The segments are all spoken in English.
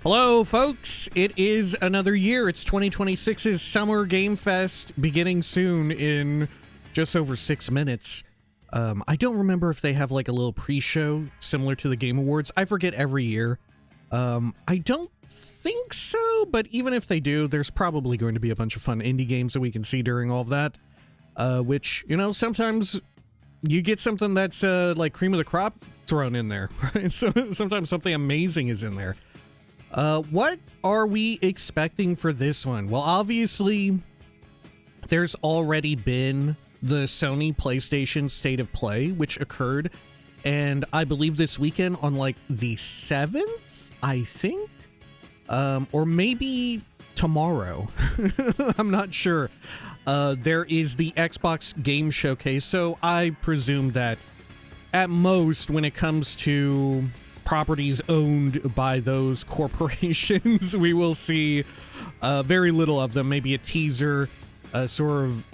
Hello, folks. It is another year. It's 2026's Summer Game Fest beginning soon in just over 6 minutes. I don't remember if they have like a little pre-show similar to the Game Awards. I forget every year. I don't think so, but even if they do, there's probably going to be a bunch of fun indie games that we can see during all of that. Which, you know, sometimes you get something that's like cream of the crop thrown in there, right? So sometimes something amazing is in there. What are we expecting for this one? Well, obviously, there's already been the Sony PlayStation State of Play, which occurred, and I believe this weekend on, like, the 7th, I think? Or maybe tomorrow. I'm not sure. There is the Xbox Game Showcase, so I presume that, at most, when it comes to properties owned by those corporations, we will see very little of them. Maybe a teaser, sort of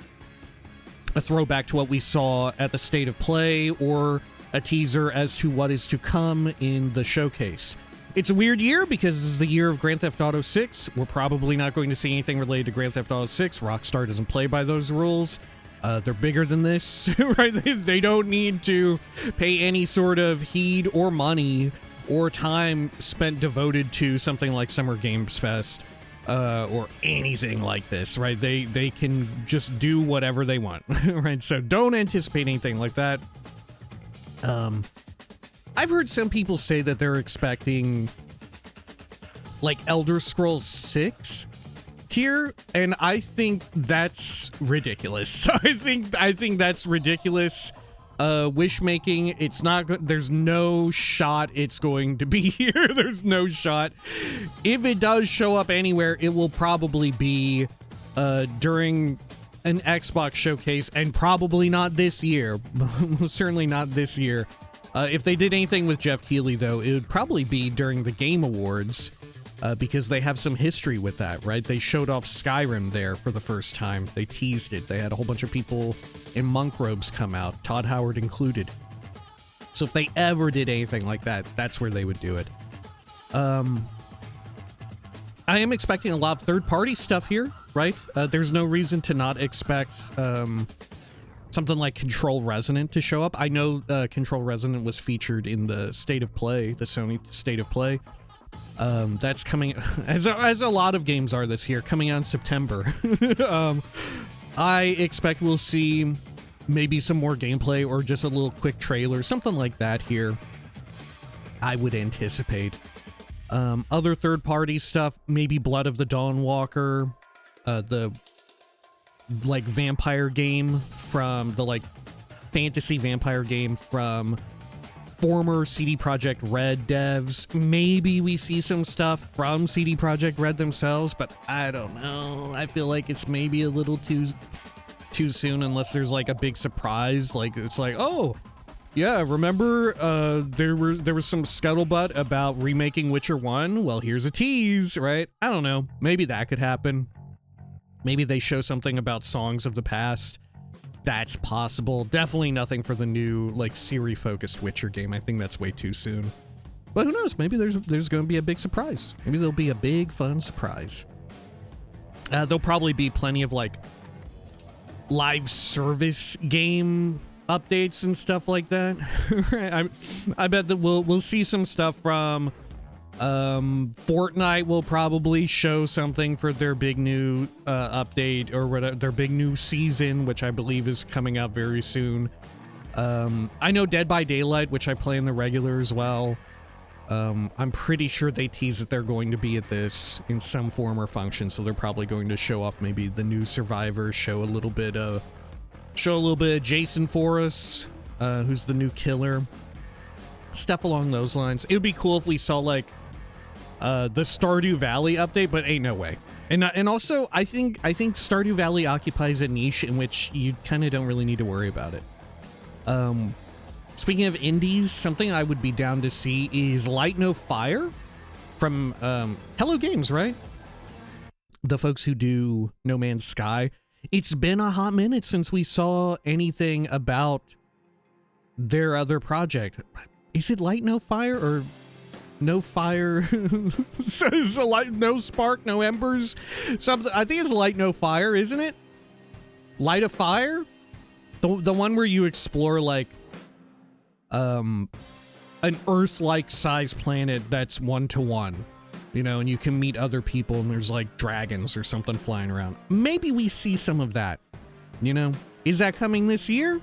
a throwback to what we saw at the State of Play, or a teaser as to what is to come in the showcase. It's a weird year because this is the year of Grand Theft Auto 6. We're probably not going to see anything related to Grand Theft Auto 6. Rockstar doesn't play by those rules. They're bigger than this, right? They don't need to pay any sort of heed or money or time spent devoted to something like Summer Games Fest, or anything like this, right? They can just do whatever they want, right? So don't anticipate anything like that. I've heard some people say that they're expecting like Elder Scrolls 6 here, and I think that's ridiculous. I think that's ridiculous. Wish making. It's not good. There's no shot it's going to be here. There's no shot. If it does show up anywhere, it will probably be during an Xbox showcase, and probably not this year. Certainly not this year. If they did anything with Jeff Keighley, though, it would probably be during the Game Awards. Because they have some history with that, right? They showed off Skyrim there for the first time. They teased it. They had a whole bunch of people in monk robes come out, Todd Howard included. So if they ever did anything like that, that's where they would do it. I am expecting a lot of third-party stuff here, right? There's no reason to not expect something like Control Resonant to show up. I know Control Resonant was featured in the State of Play, the Sony State of Play. That's coming, as a lot of games are this year, coming out in September. I expect we'll see maybe some more gameplay or just a little quick trailer, something like that here. I would anticipate. Other third-party stuff, maybe Blood of the Dawnwalker, the, like, vampire game from, the, like, fantasy vampire game from former CD Projekt Red devs. Maybe we see some stuff from CD Projekt Red themselves, but I don't know. I feel like it's maybe a little too soon, unless there's like a big surprise. Like it's like, oh yeah, remember there was some scuttlebutt about remaking Witcher 1? Well, here's a tease, right? I don't know. Maybe that could happen. Maybe they show something about songs of the past. That's possible. Definitely nothing for the new, like, Ciri-focused Witcher game. I think that's way too soon. But who knows? Maybe there's going to be a big surprise. Maybe there'll be a big, fun surprise. There'll probably be plenty of, like, live service game updates and stuff like that. I bet that we'll see some stuff from Fortnite. Will probably show something for their big new update, or whatever, their big new season, which I believe is coming out very soon. I know Dead by Daylight, which I play in the regular as well. I'm pretty sure they tease that they're going to be at this in some form or function, so they're probably going to show off maybe the new Survivor, show a little bit of Jason for us, who's the new killer. Stuff along those lines. It would be cool if we saw, like, the Stardew Valley update, but ain't no way. And also, I think Stardew Valley occupies a niche in which you kind of don't really need to worry about it. Speaking of indies, something I would be down to see is Light No Fire from Hello Games, right? The folks who do No Man's Sky. It's been a hot minute since we saw anything about their other project. Is it Light No Fire, or no fire. Says a light, no spark, no embers. Something. I think it's light, no fire, isn't it? Light a fire? The one where you explore like an Earth-like size planet that's 1-to-1, you know, and you can meet other people and there's like dragons or something flying around. Maybe we see some of that, you know? Is that coming this year?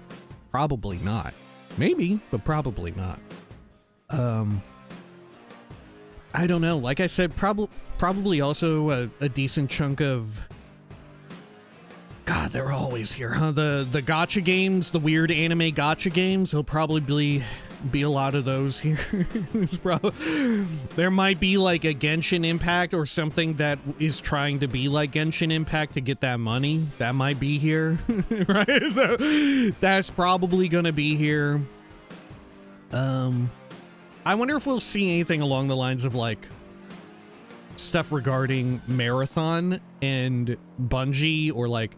Probably not. Maybe, but probably not. I don't know. Like I said, probably also a decent chunk of... God, they're always here, huh? The gacha games, the weird anime gacha games, there'll probably be a lot of those here. There might be like a Genshin Impact or something that is trying to be like Genshin Impact to get that money. That might be here, right? That's probably gonna be here. I wonder if we'll see anything along the lines of like stuff regarding Marathon and Bungie or like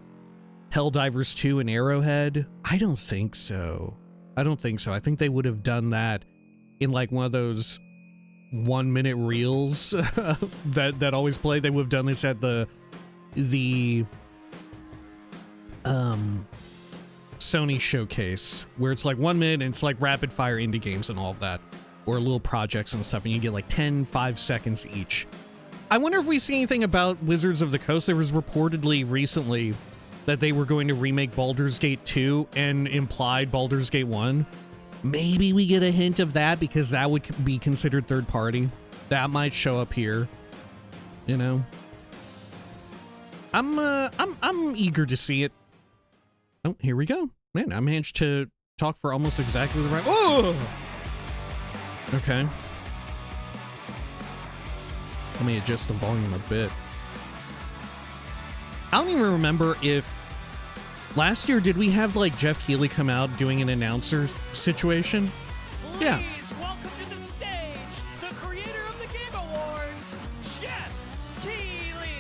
Helldivers 2 and Arrowhead. I don't think so. I think they would have done that in like one of those 1-minute reels that always play. They would have done this at the Sony showcase where it's like 1 minute and it's like rapid fire indie games and all of that, or little projects and stuff, and you get like 5 seconds each. I wonder if we see anything about Wizards of the Coast. There was reportedly recently that they were going to remake Baldur's Gate 2 and implied Baldur's Gate 1. Maybe we get a hint of that because that would be considered third party. That might show up here, you know. I'm eager to see it. Oh, here we go. Man, I managed to talk for almost exactly the right... Oh! Okay. Let me adjust the volume a bit. I don't even remember if last year did we have like Jeff Keighley come out doing an announcer situation? Please yeah. Welcome to the stage, the creator of the Game Awards, Jeff Keighley.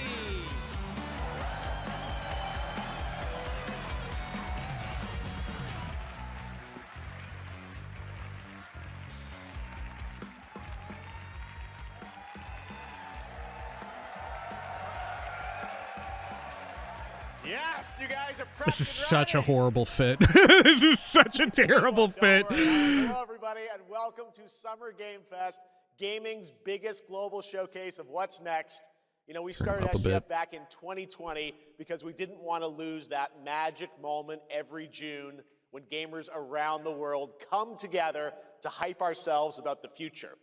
Yes, you guys are This is such a ready. horrible fit. This is such a terrible fit. Hello, everybody, and welcome to Summer Game Fest, gaming's biggest global showcase of what's next. You know, we started up a SGF bit. back in 2020 because we didn't want to lose that magic moment every June when gamers around the world come together to hype ourselves about the future.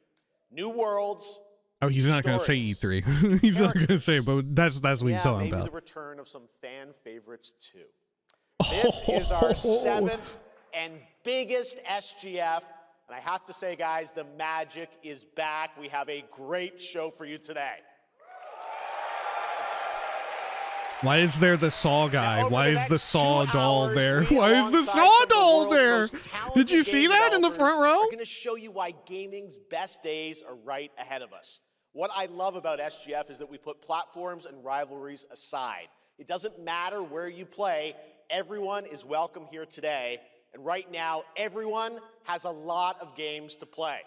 New worlds. Oh, he's not going to say stories, E3. He's not going to say it, but that's what he's talking maybe about. the return of some fan favorites too. This is our 7th and biggest SGF, and I have to say, guys, the magic is back. We have a great show for you today. Why is there the Saw guy? Why is the Saw doll there? we, Why is the alongside Saw some of the doll world's there? most talented Did you see game that in the front row? We're going to show you why gaming's best days are right ahead of us. What I love about SGF is that we put platforms and rivalries aside. It doesn't matter where you play, everyone is welcome here today. And right now, everyone has a lot of games to play.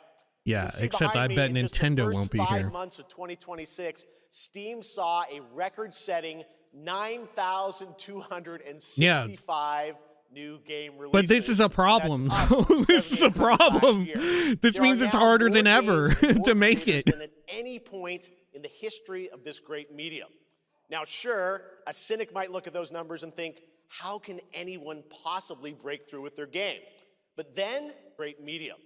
Yeah, except I bet Nintendo won't be here. In just the first 5 months of 2026, Steam saw a record-setting 9,265 new game releases. But this is a problem. That's up This is a 78% from last problem. year. This There means are it's now harder more than ever games and more to make creators it. than at any point in the history of this great medium. Now, sure, a cynic might look at those numbers and think, how can anyone possibly break through with their game? But then, great medium.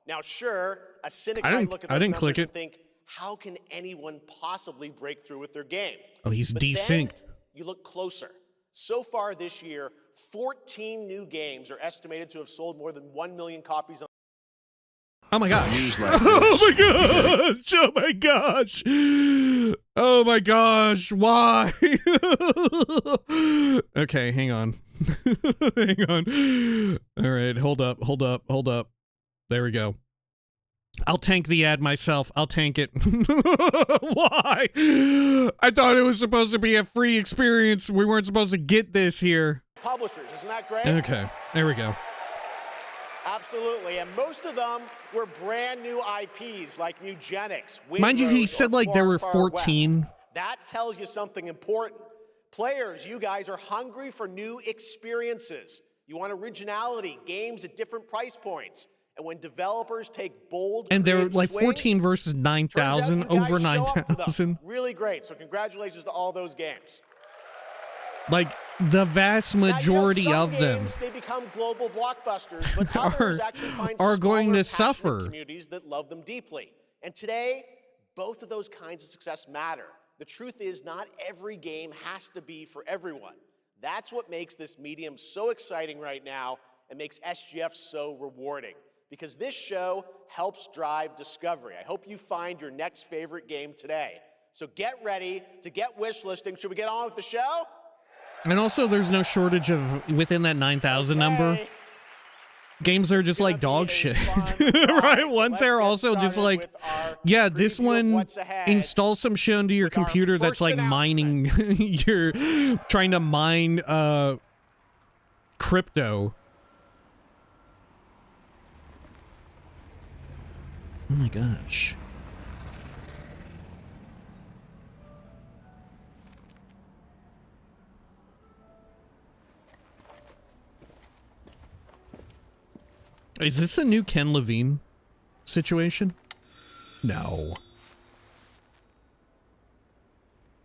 Now, sure, a cynic might look at those numbers and think, how can anyone possibly break through with their game? Oh, he's But desynced. then you look closer. So far this year, 14 new games are estimated to have sold more than 1 million copies on. Oh my gosh. Oh my gosh. Oh my gosh. Oh my gosh. Why? Okay, hang on. Hang on. All right, hold up. There we go. I'll tank the ad myself. I'll tank it. Why? I thought it was supposed to be a free experience. We weren't supposed to get this here. Publishers, isn't that great? Okay, there we go. Absolutely, and most of them were brand new IPs like Nugenics. Mind you, he Windrose, said or like there were Far, Far 14. West. That tells you something important. Players, you guys are hungry for new experiences. You want originality, games at different price points. And when developers take bold, And they're like swings, 14 versus 9,000, over 9,000. Really great. So congratulations to all those games. Like the vast majority now, some of them games, they become global blockbusters, but others actually find are going to smaller, passionate suffer. communities that love them deeply. And today, both of those kinds of success matter. The truth is, not every game has to be for everyone. That's what makes this medium so exciting right now and makes SGF so rewarding. Because this show helps drive discovery. I hope you find your next favorite game today. So get ready to get wish listing. Should we get on with the show? And also, there's no shortage of, within that 9,000 number, games are just like dog shit. Right? Ones that are also just like, yeah, this one, install some shit onto your computer that's like mining, you're trying to mine crypto. Oh my gosh. Is this the new Ken Levine situation? No.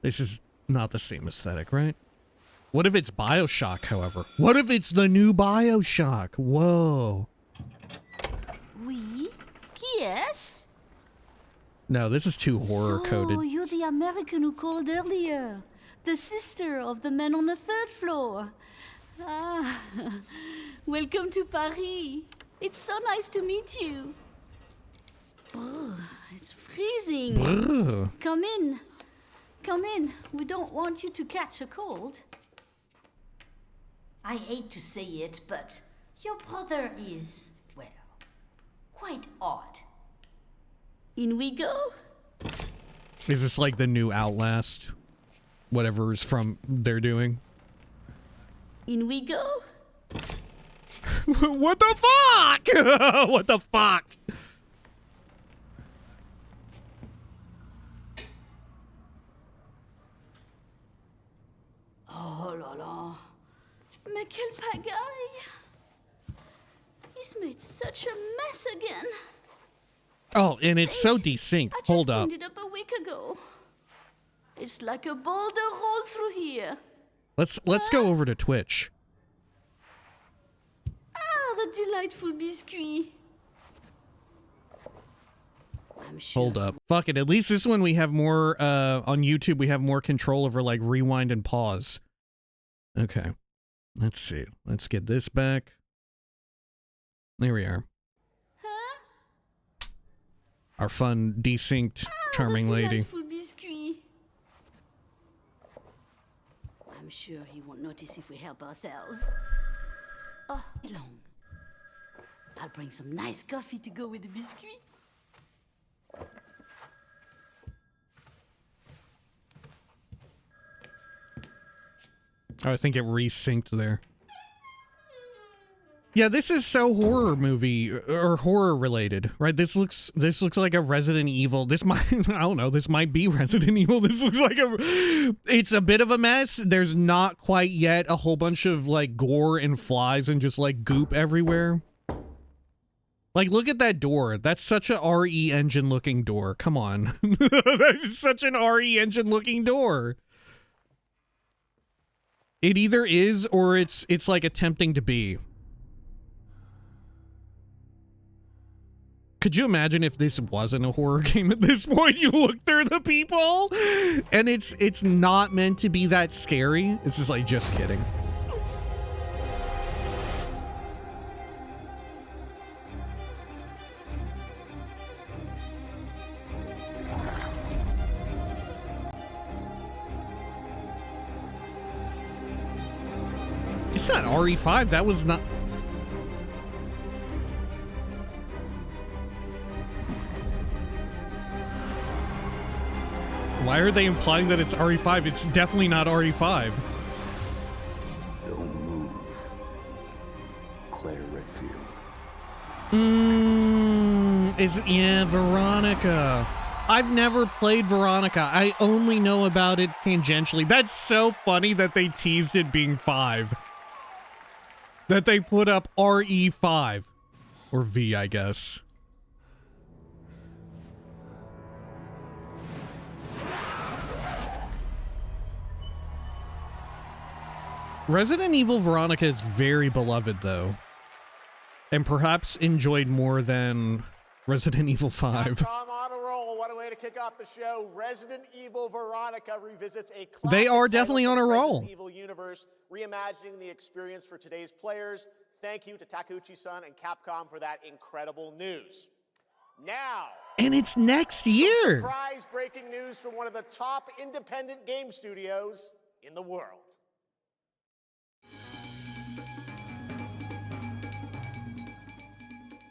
This is not the same aesthetic, right? What if it's BioShock, however? What if it's the new BioShock? Whoa. Oui? Qui est-ce? No, this is too horror-coded. So, you're the American who called earlier. The sister of the man on the 3rd floor. Ah, welcome to Paris. It's so nice to meet you. Brr, it's freezing. Brr. Come in. Come in. We don't want you to catch a cold. I hate to say it, but your brother is, well, quite odd. In we go. Is this like the new Outlast? Whatever is from they're doing? In we go. What the fuck? What the fuck? Oh là là. Mais quelle pagaille. He's made such a mess again. Oh, and it's so desynced. I just Hold up. cleaned it up a week ago. It's like a boulder rolled through here. Let's go over to Twitch. Ah, the delightful biscuit. I'm sure. Hold up. Fuck it. At least this one we have more, on YouTube, we have more control over, like, rewind and pause. Okay. Let's see. Let's get this back. There we are. Huh? Our fun, desynced, charming the lady. delightful biscuit. I'm sure he won't notice if we help ourselves. Oh, long. I'll bring some nice coffee to go with the biscuit. Oh, I think it resynced there. Yeah, this is so horror movie or horror related, right? This looks like a Resident Evil. This might I don't know, this might be Resident Evil. This looks like it's a bit of a mess. There's not quite yet a whole bunch of like gore and flies and just like goop everywhere. Like, look at that door. That's such a RE engine looking door. Come on. That is such an RE engine looking door. It either is or it's like attempting to be. Could you imagine if this wasn't a horror game at this point? You look through the people and it's not meant to be that scary. It's just like, just kidding. It's not RE5. That was not. Why are they implying that it's RE5? It's definitely not RE5. Don't move. Claire Redfield. Yeah, Veronica. I've never played Veronica. I only know about it tangentially. That's so funny that they teased it being 5. That they put up RE5. Or V, I guess. Resident Evil Veronica is very beloved, though. And perhaps enjoyed more than Resident Evil 5. I'm on a roll. What a way to kick off the show. Resident Evil Veronica revisits a classic They are definitely on a roll. Resident Evil universe, reimagining the experience for today's players. Thank you to Takeuchi-san and Capcom for that incredible news. Now, and it's next year. Surprise breaking news from one of the top independent game studios in the world.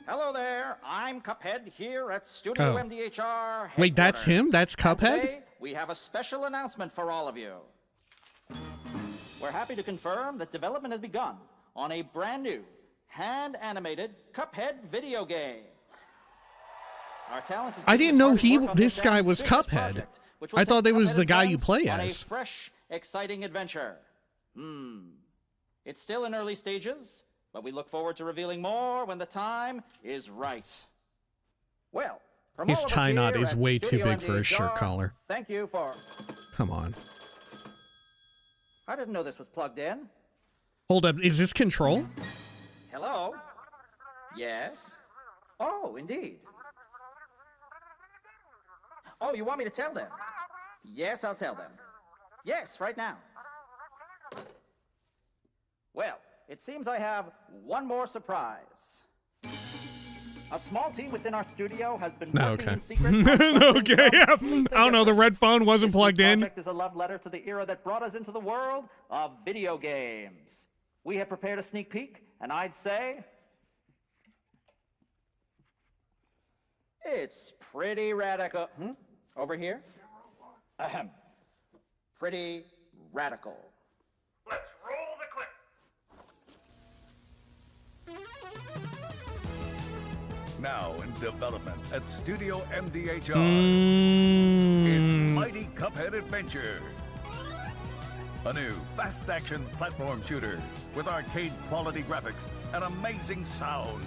Hello there, I'm Cuphead here at Studio MDHR. Wait, that's him? That's Cuphead? Today, we have a special announcement for all of you. We're happy to confirm that development has begun on a brand new, hand-animated Cuphead video game. Our talented I didn't know this guy was ambitious Cuphead. project, which I thought take that was the Cuphead guy you fans play on as. a fresh, exciting adventure. It's still in early stages, but we look forward to revealing more when the time is right. Well, from His all of us tie knot here is at way too Studio big for his shirt MDHR, collar. Thank you for... Come on. I didn't know this was plugged in. Hold up, is this Control? Hello? Yes? Oh, indeed. Oh, you want me to tell them? Yes, I'll tell them. Yes, right now. Well, it seems I have one more surprise. A small team within our studio has been working in secret. Okay, I don't know, the red phone wasn't plugged in. This project is a love letter to the era that brought us into the world of video games. We have prepared a sneak peek, and I'd say it's pretty radical. Over here? Ahem. Pretty radical. Let's roll the clip. Now in development at Studio MDHR. It's Mighty Cuphead Adventure. A new fast-action platform shooter with arcade-quality graphics and amazing sound.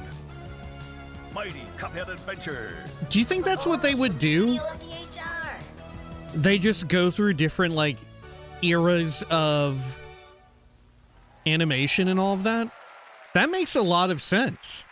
Mighty Cuphead Adventure. Do you think that's what they would do? They just go through different, like, eras of animation and all of that? That makes a lot of sense.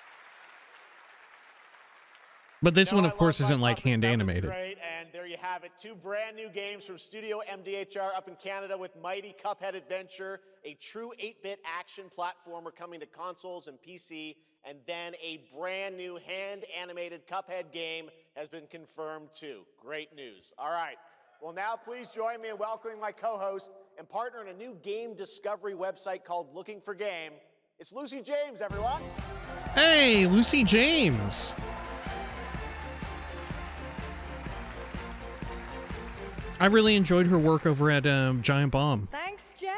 But this one, of course, isn't, like, hand-animated. Great, and there you have it. 2 brand new games from Studio MDHR up in Canada with Mighty Cuphead Adventure, a true 8-bit action platformer coming to consoles and PC, and then a brand new hand-animated Cuphead game has been confirmed too. Great news. All right. Well, now please join me in welcoming my co-host and partner in a new game discovery website called Looking for Game. It's Lucy James, everyone. Hey, Lucy James. I really enjoyed her work over at Giant Bomb. Thanks, Jeff.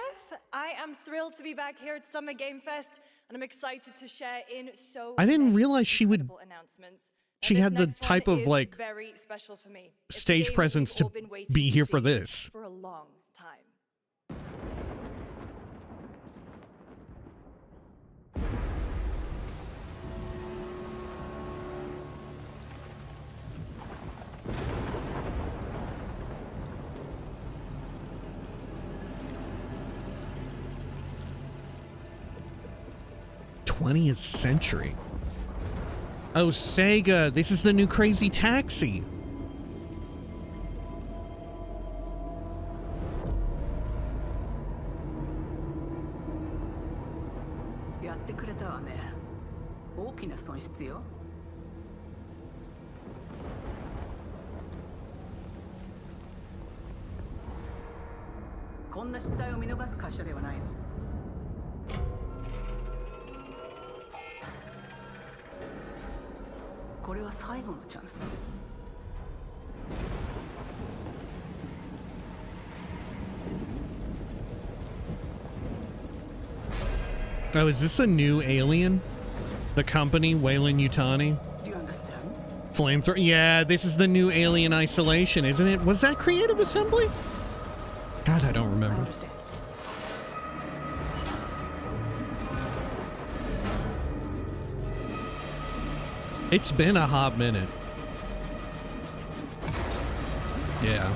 I am thrilled to be back here at Summer Game Fest, and I'm excited to share in so I didn't many realize she would. incredible announcements. She Now, had this the next type one of is like very special for me. It's a stage game presence we've to all been waiting be to here for see this. for a long time. '20th century. Oh, Sega. This is the new Crazy Taxi. Oh, is this the new Alien? The company, Wayland Yutani. Do you understand? Flamethrower. Yeah, this is the new Alien Isolation, isn't it? Was that Creative Assembly? God, I don't remember. It's been a hot minute. Yeah.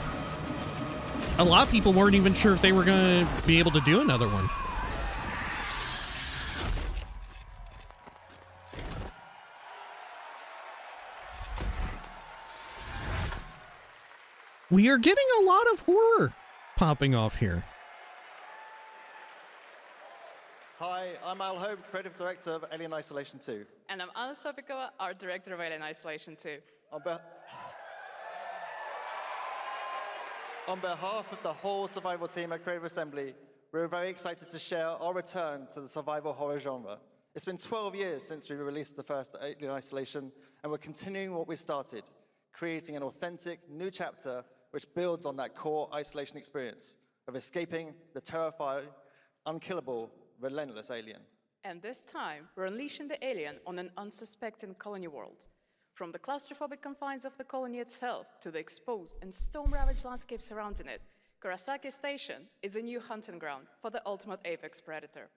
A lot of people weren't even sure if they were going to be able to do another one. We are getting a lot of horror popping off here. Hi, I'm Al Hope, Creative Director of Alien Isolation 2. And I'm Anna Sopikova, Art Director of Alien Isolation 2. On behalf of the whole survival team at Creative Assembly, we're very excited to share our return to the survival horror genre. It's been 12 years since we released the first Alien Isolation, and we're continuing what we started, creating an authentic new chapter which builds on that core isolation experience of escaping the terrifying, unkillable, relentless alien. And this time, we're unleashing the alien on an unsuspecting colony world. From the claustrophobic confines of the colony itself to the exposed and storm-ravaged landscape surrounding it, Kurosaki Station is a new hunting ground for the ultimate apex predator.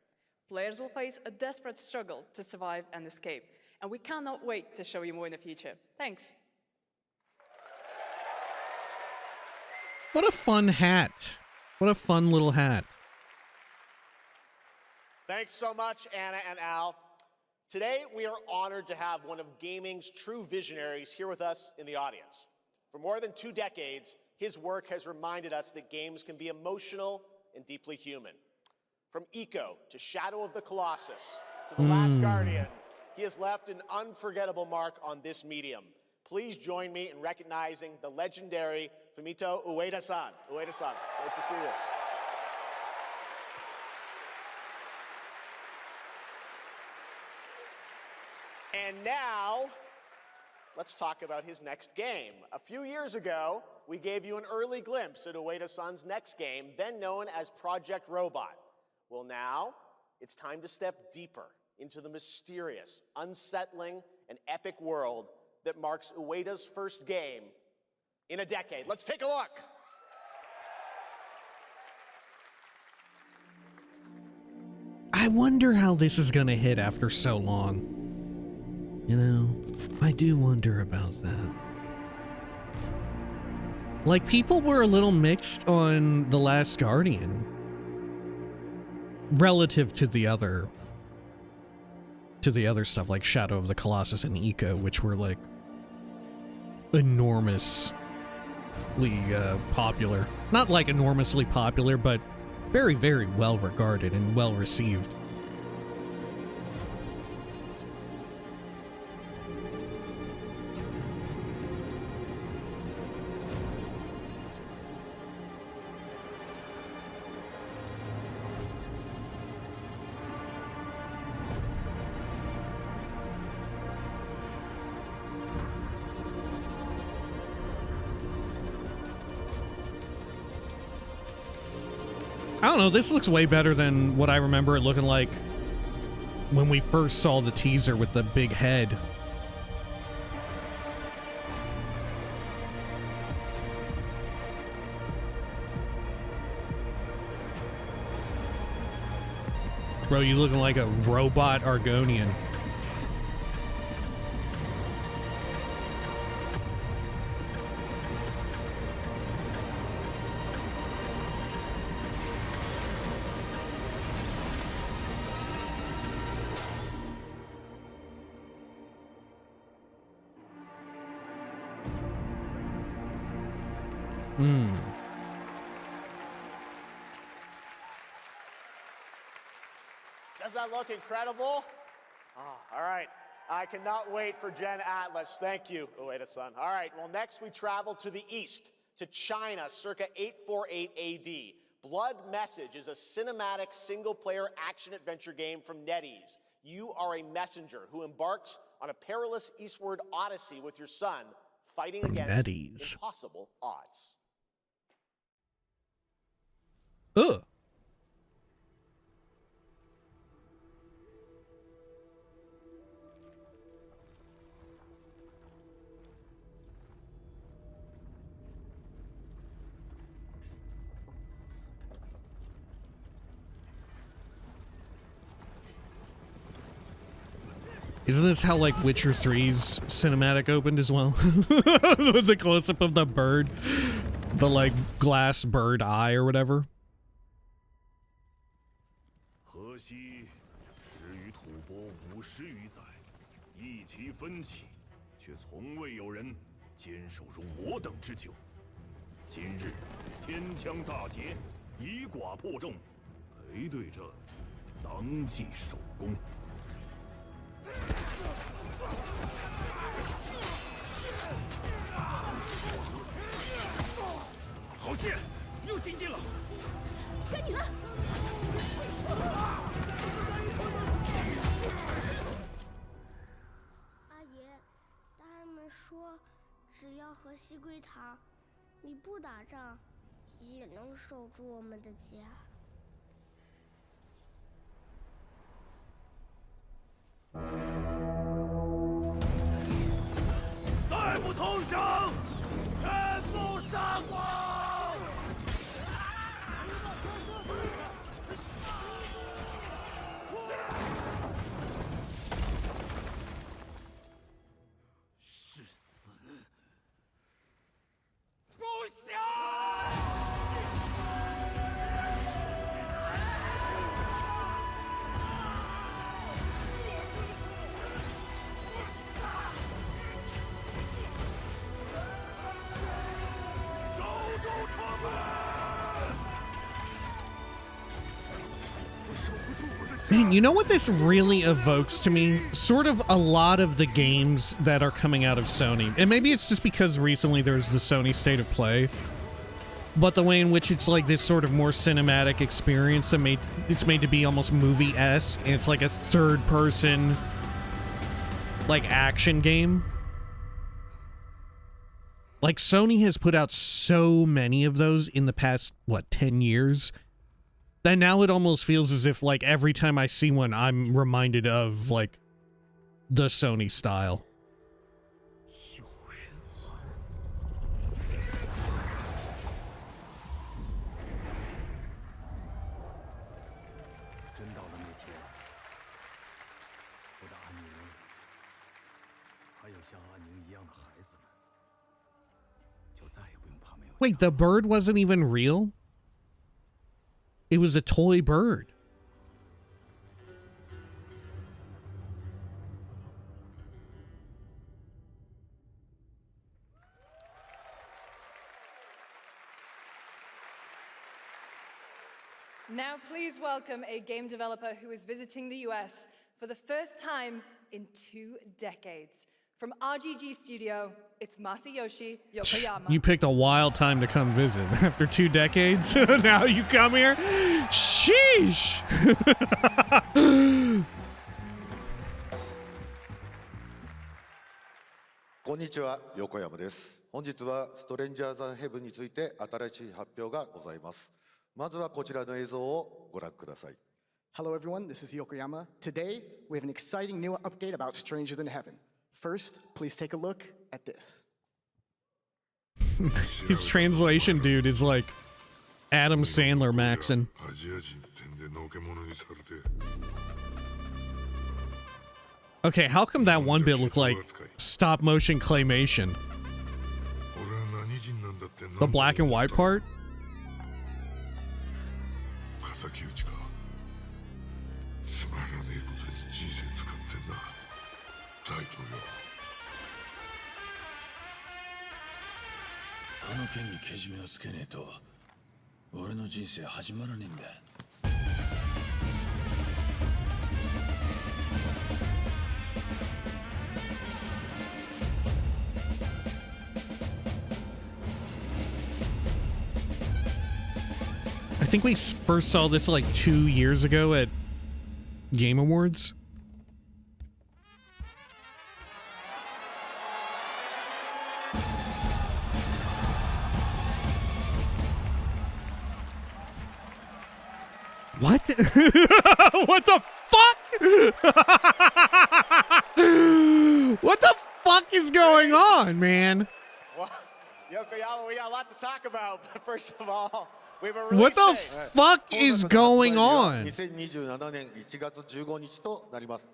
Players will face a desperate struggle to survive and escape, and we cannot wait to show you more in the future. Thanks. What a fun hat. What a fun little hat. Thanks so much, Anna and Al. Today, we are honored to have one of gaming's true visionaries here with us in the audience. For more than 2 decades, his work has reminded us that games can be emotional and deeply human. From Eco to Shadow of the Colossus to The Last Guardian, he has left an unforgettable mark on this medium. Please join me in recognizing the legendary Fumito Ueda-san. Ueda-san, great to see you. And now, let's talk about his next game. A few years ago, we gave you an early glimpse at Ueda-san's next game, then known as Project Robot. Well, now, it's time to step deeper into the mysterious, unsettling, and epic world that marks Ueda's first game in a decade. Let's take a look. I wonder how this is gonna hit after so long. You know, I do wonder about that. Like, people were a little mixed on The Last Guardian relative to the other stuff like Shadow of the Colossus and Eco, which were like enormously popular. Not like enormously popular, but very, very well regarded and well received. I don't know, this looks way better than what I remember it looking like when we first saw the teaser with the big head. Bro, you looking like a robot Argonian. Does that look incredible? Oh, all right. I cannot wait for Gen Atlas. Thank you, Ueda-san. All right, well, next we travel to the east, to China, circa 848 AD. Blood Message is a cinematic single-player action-adventure game from NetEase. You are a messenger who embarks on a perilous eastward odyssey with your son, fighting against NetEase. impossible odds. Ugh. Isn't this how, like, Witcher 3's cinematic opened as well? With the close-up of the bird. The, like, glass bird eye or whatever.阿爷，大人们说，只要和西归堂，你不打仗，也能守住我们的家。再不投降，全部杀光！誓死不降！Man, you know what this really evokes to me? Sort of a lot of the games that are coming out of Sony. And maybe it's just because recently there's the Sony State of Play. But the way in which it's like this sort of more cinematic experience that it's made to be almost movie-esque. And it's like a third-person, like, action game. Like, Sony has put out so many of those in the past, what, 10 years? That now it almost feels as if, like, every time I see one, I'm reminded of, like, the Sony style. Wait, the bird wasn't even real? It was a toy bird. Now please welcome a game developer who is visiting the US for the first time in 2 decades. From RGG Studio, it's Masayoshi Yokoyama. You picked a wild time to come visit. After 2 decades, now you come here? Sheesh! こんにちは、横山です。本日はストレンジャーズ・ヘブンについて新しい発表がございます。まずはこちらの映像をご覧ください。Hello everyone, this is Yokoyama. Today, we have an exciting new update about Stranger Than Heaven. First, please take a look at this. His translation dude is like Adam Sandler Maxon. Okay, how come that one bit looked like stop motion claymation? The black and white part? I think we first saw this like 2 years ago at Game Awards. What? What the fuck? What the fuck is going on, man? Well, Yokoyama, we got a lot to talk about, but first of all, we have a What the release date. fuck is going on? 2027年1月15日となります。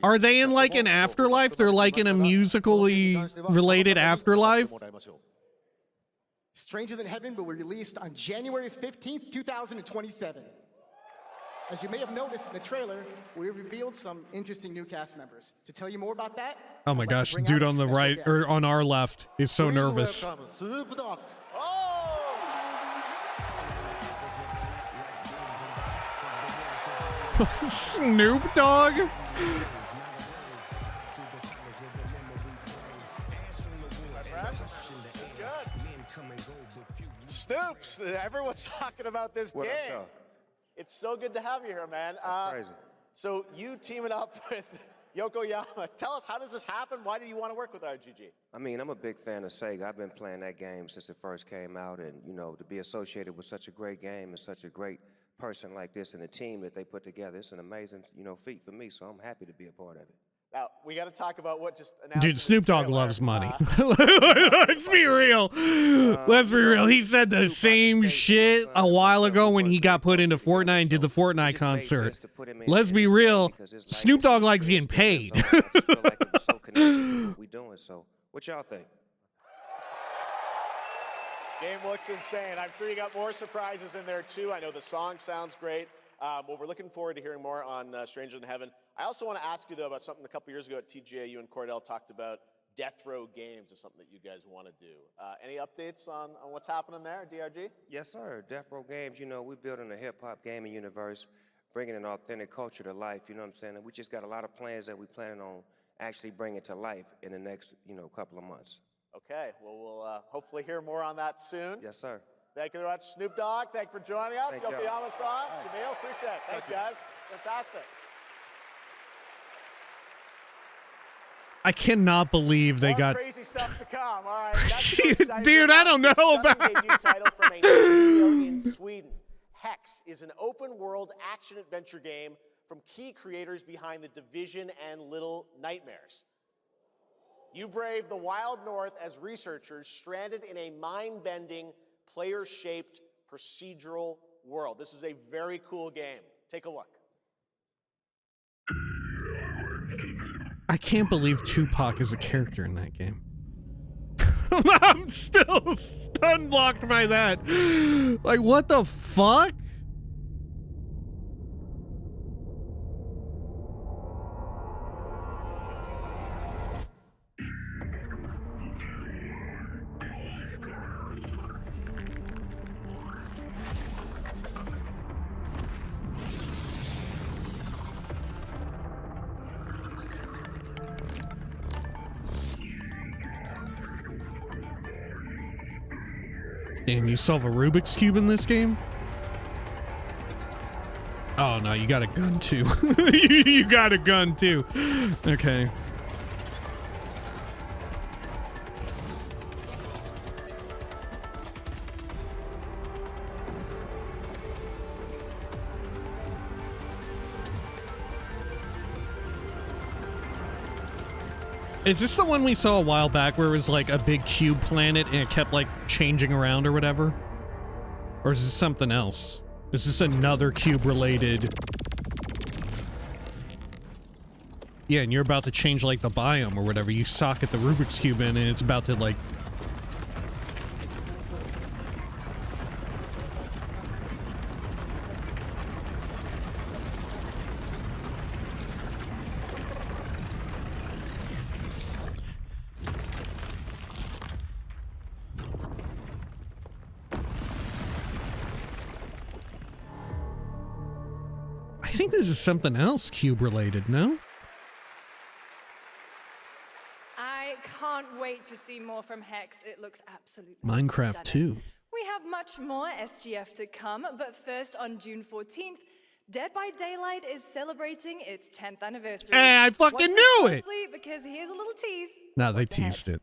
Are they in like an afterlife? They're like in a musically related afterlife? Stranger Than Heaven will be released on January 15th, 2027. As you may have noticed in the trailer, we revealed some interesting new cast members. To tell you more about that, Oh my gosh, dude on the right, or on our left, is so nervous. Snoop Dogg? Snoops, everyone's talking about this game. It's so good to have you here, man. That's crazy. So you teaming up with Yokoyama. Tell us, how does this happen? Why do you want to work with RGG? I mean, I'm a big fan of Sega. I've been playing that game since it first came out, and you know, to be associated with such a great game and such a great person like this and the team that they put together, it's an amazing, feat for me. So I'm happy to be a part of it. Now, we got to talk about what just announced. Dude, Snoop Dogg loves money. Let's be real. Let's be real. He said the same shit a while ago when he got put into Fortnite and did the Fortnite concert. Let's be real. Snoop Dogg likes getting paid. What we doing? So, what y'all think? Game looks insane. I'm sure you got more surprises in there too. I know the song sounds great. Well, we're looking forward to hearing more on Stranger Than Heaven. I also want to ask you, though, about something a couple years ago at TGA. You and Cordell talked about Death Row Games is something that you guys want to do. Any updates on what's happening there, DRG? Yes, sir. Death Row Games, we're building a hip-hop gaming universe, bringing an authentic culture to life, you know what I'm saying? And we just got a lot of plans that we're planning on actually bringing to life in the next, couple of months. Okay. Well, we'll hopefully hear more on that soon. Yes, sir. Thank you very much, Snoop Dogg. Thank you for joining us. Yokoyama-san, Jamil, appreciate it. Thanks, guys. Fantastic. I cannot believe they got crazy stuff to come. All right. Dude, I don't know about debut title from a studio in Sweden. Hex is an open-world action-adventure game from key creators behind The Division and Little Nightmares. You brave the wild north as researchers stranded in a mind-bending, player-shaped procedural world. This is a very cool game. Take a look. I can't believe Tupac is a character in that game. I'm still stun blocked by that. Like, what the fuck? Damn, you solve a Rubik's Cube in this game? Oh, no, you got a gun, too. You got a gun, too. Okay. Is this the one we saw a while back where it was like a big cube planet and it kept like changing around or whatever? Or is this something else? Is this another cube related? Yeah, and you're about to change like the biome or whatever. You socket the Rubik's Cube in and it's about to like... I think this is something else cube-related, no? I can't wait to see more from Hex. It looks absolutely Minecraft stunning. 2. We have much more SGF to come, but first on June 14th, Dead by Daylight is celebrating its 10th anniversary. Hey, I fucking knew it! Because here's a little tease. No, they teased it.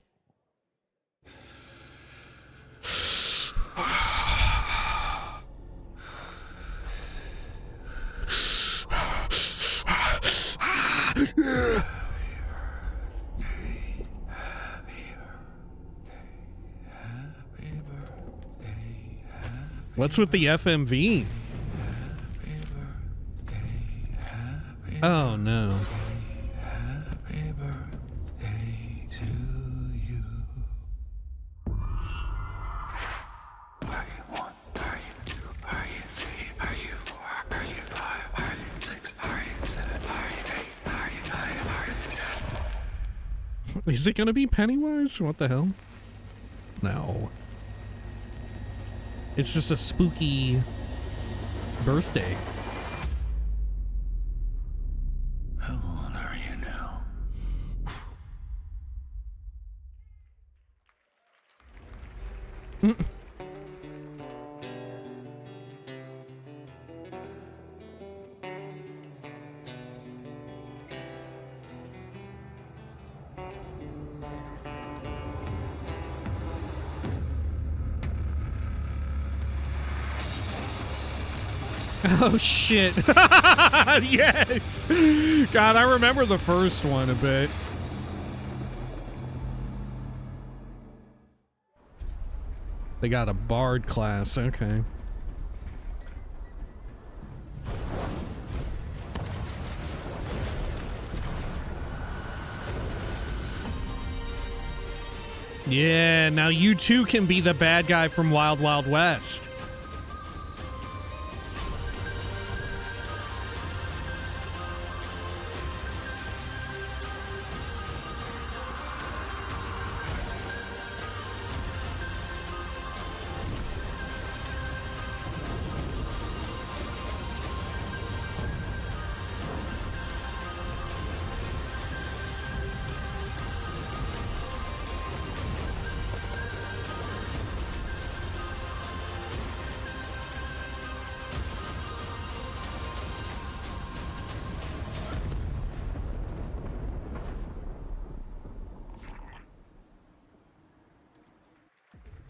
What's with the FMV? Oh no. Happy birthday to you. Are you 1? Are you 2? Are you 3? Are you 4? Are you 5? Are you 6? Are you 7? Are you 8? Are you 9? Are you 10? Is it gonna be Pennywise? What the hell? No. It's just a spooky birthday. How old are you now? Oh shit. Yes. God, I remember the first one a bit. They got a bard class, okay. Yeah, now you too can be the bad guy from Wild Wild West.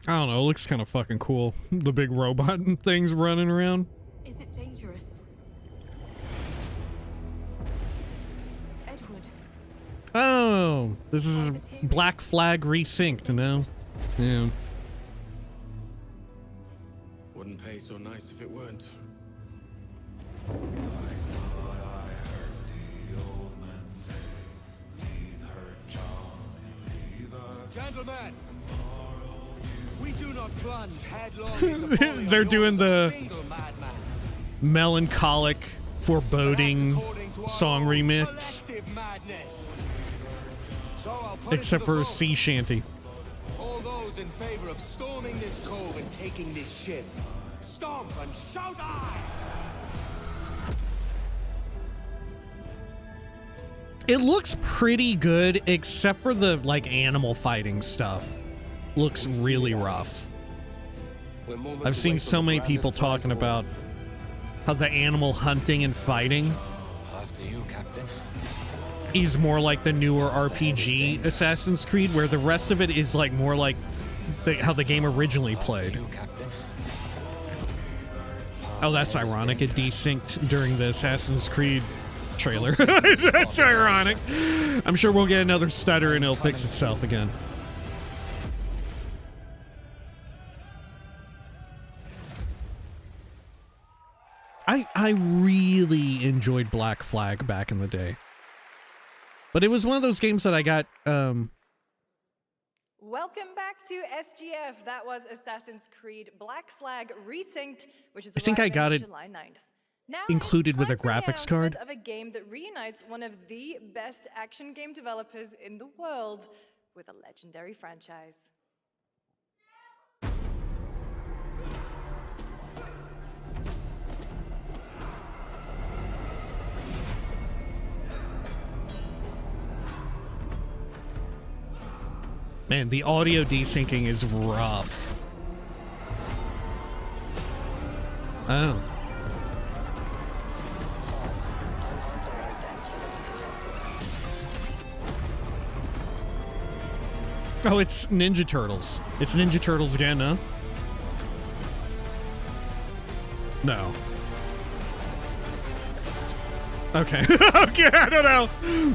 I don't know, it looks kind of fucking cool. The big robot things running around. Is it dangerous? Edward. Oh, this is Black Flag resynced, you know? Yeah. Wouldn't pay so nice if it weren't. Gentlemen, we do not plunge headlong. They're doing the melancholic, foreboding song remix. Except for a sea shanty. All those in favor of storming this cove and taking this ship, stomp and shout aye! It looks pretty good, except for the, like, animal fighting stuff. Looks really rough. I've seen so many people talking about how the animal hunting and fighting After you, Captain. is more like the newer RPG Assassin's Creed, where the rest of it is, like, more like how the game originally played. Oh, that's ironic. It desynced during the Assassin's Creed trailer. That's ironic. I'm sure we'll get another stutter and it'll fix itself again. I really enjoyed Black Flag back in the day. But it was one of those games that I got, Welcome back to SGF. That was Assassin's Creed Black Flag Resynced, which is I think I got it July 9th. Now included with a it's time for the graphics card. announcement of a game that reunites one of the best action game developers in the world with a legendary franchise. Man, the audio desyncing is rough. Oh. Oh, it's Ninja Turtles. It's Ninja Turtles again, huh? No. Okay. Okay, I don't know.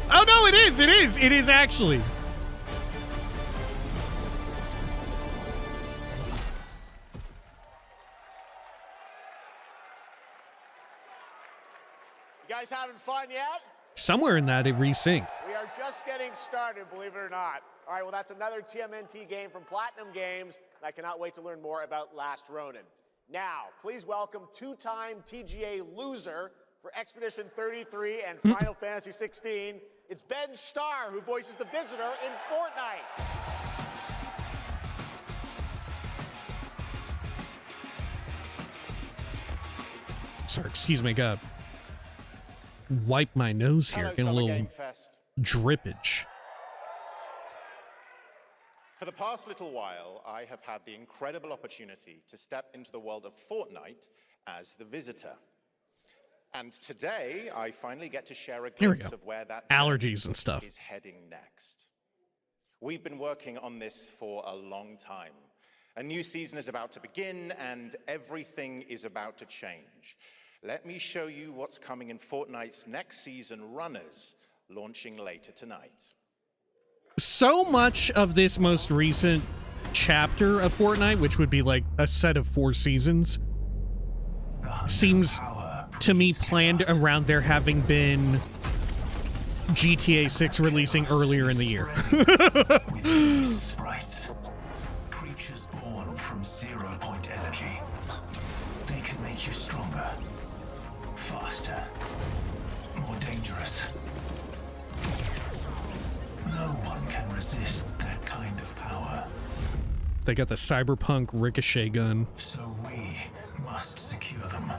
Oh, no, it is. It is. It is actually. You guys having fun yet? Somewhere in that, it resynced. We are just getting started, believe it or not. All right, well, that's another TMNT game from Platinum Games, and I cannot wait to learn more about Last Ronin. Now, please welcome two-time TGA loser for Expedition 33 and Final Fantasy 16. It's Ben Starr, who voices the Visitor in Fortnite. Sorry, excuse me, God. Wipe my nose here. Hello, Getting a Summer little Game Fest. drippage. For the past little while, I have had the incredible opportunity to step into the world of Fortnite as the Visitor. And today, I finally get to share a Here we glimpse go. of where that Allergies and stuff. is heading next. We've been working on this for a long time. A new season is about to begin, and everything is about to change. Let me show you what's coming in Fortnite's next season, Runners, launching later tonight. So much of this most recent chapter of Fortnite, which would be like a set of 4 seasons, seems to me planned around there having been GTA 6 releasing earlier in the year. Creatures born from 0-point energy. They can make you stronger, faster, more dangerous. No one can resist that kind of power. They got the cyberpunk ricochet gun. So we must secure them.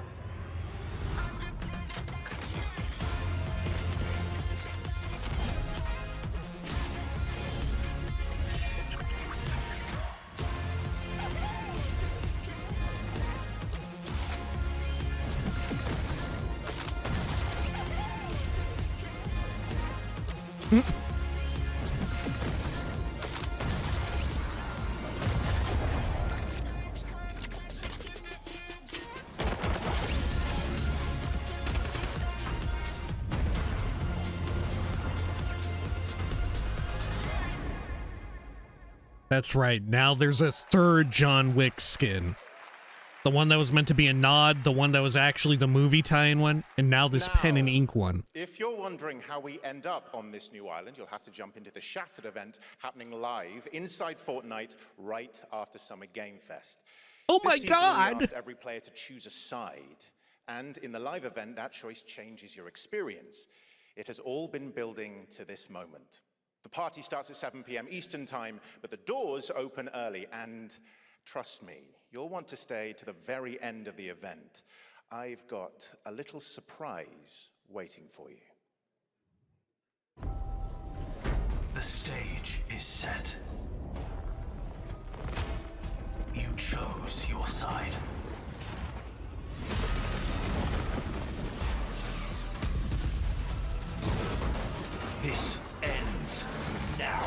That's right. Now there's a third John Wick skin. The one that was meant to be a nod, the one that was actually the movie tie-in one, and now this pen and ink one. If you're wondering how we end up on this new island, you'll have to jump into the Shattered event happening live inside Fortnite right after Summer Game Fest. Oh my This season, God! We asked every player to choose a side, and in the live event, that choice changes your experience. It has all been building to this moment. The party starts at 7 p.m. Eastern Time, but the doors open early, and trust me, you'll want to stay to the very end of the event. I've got a little surprise waiting for you. The stage is set. You chose your side. This ends now.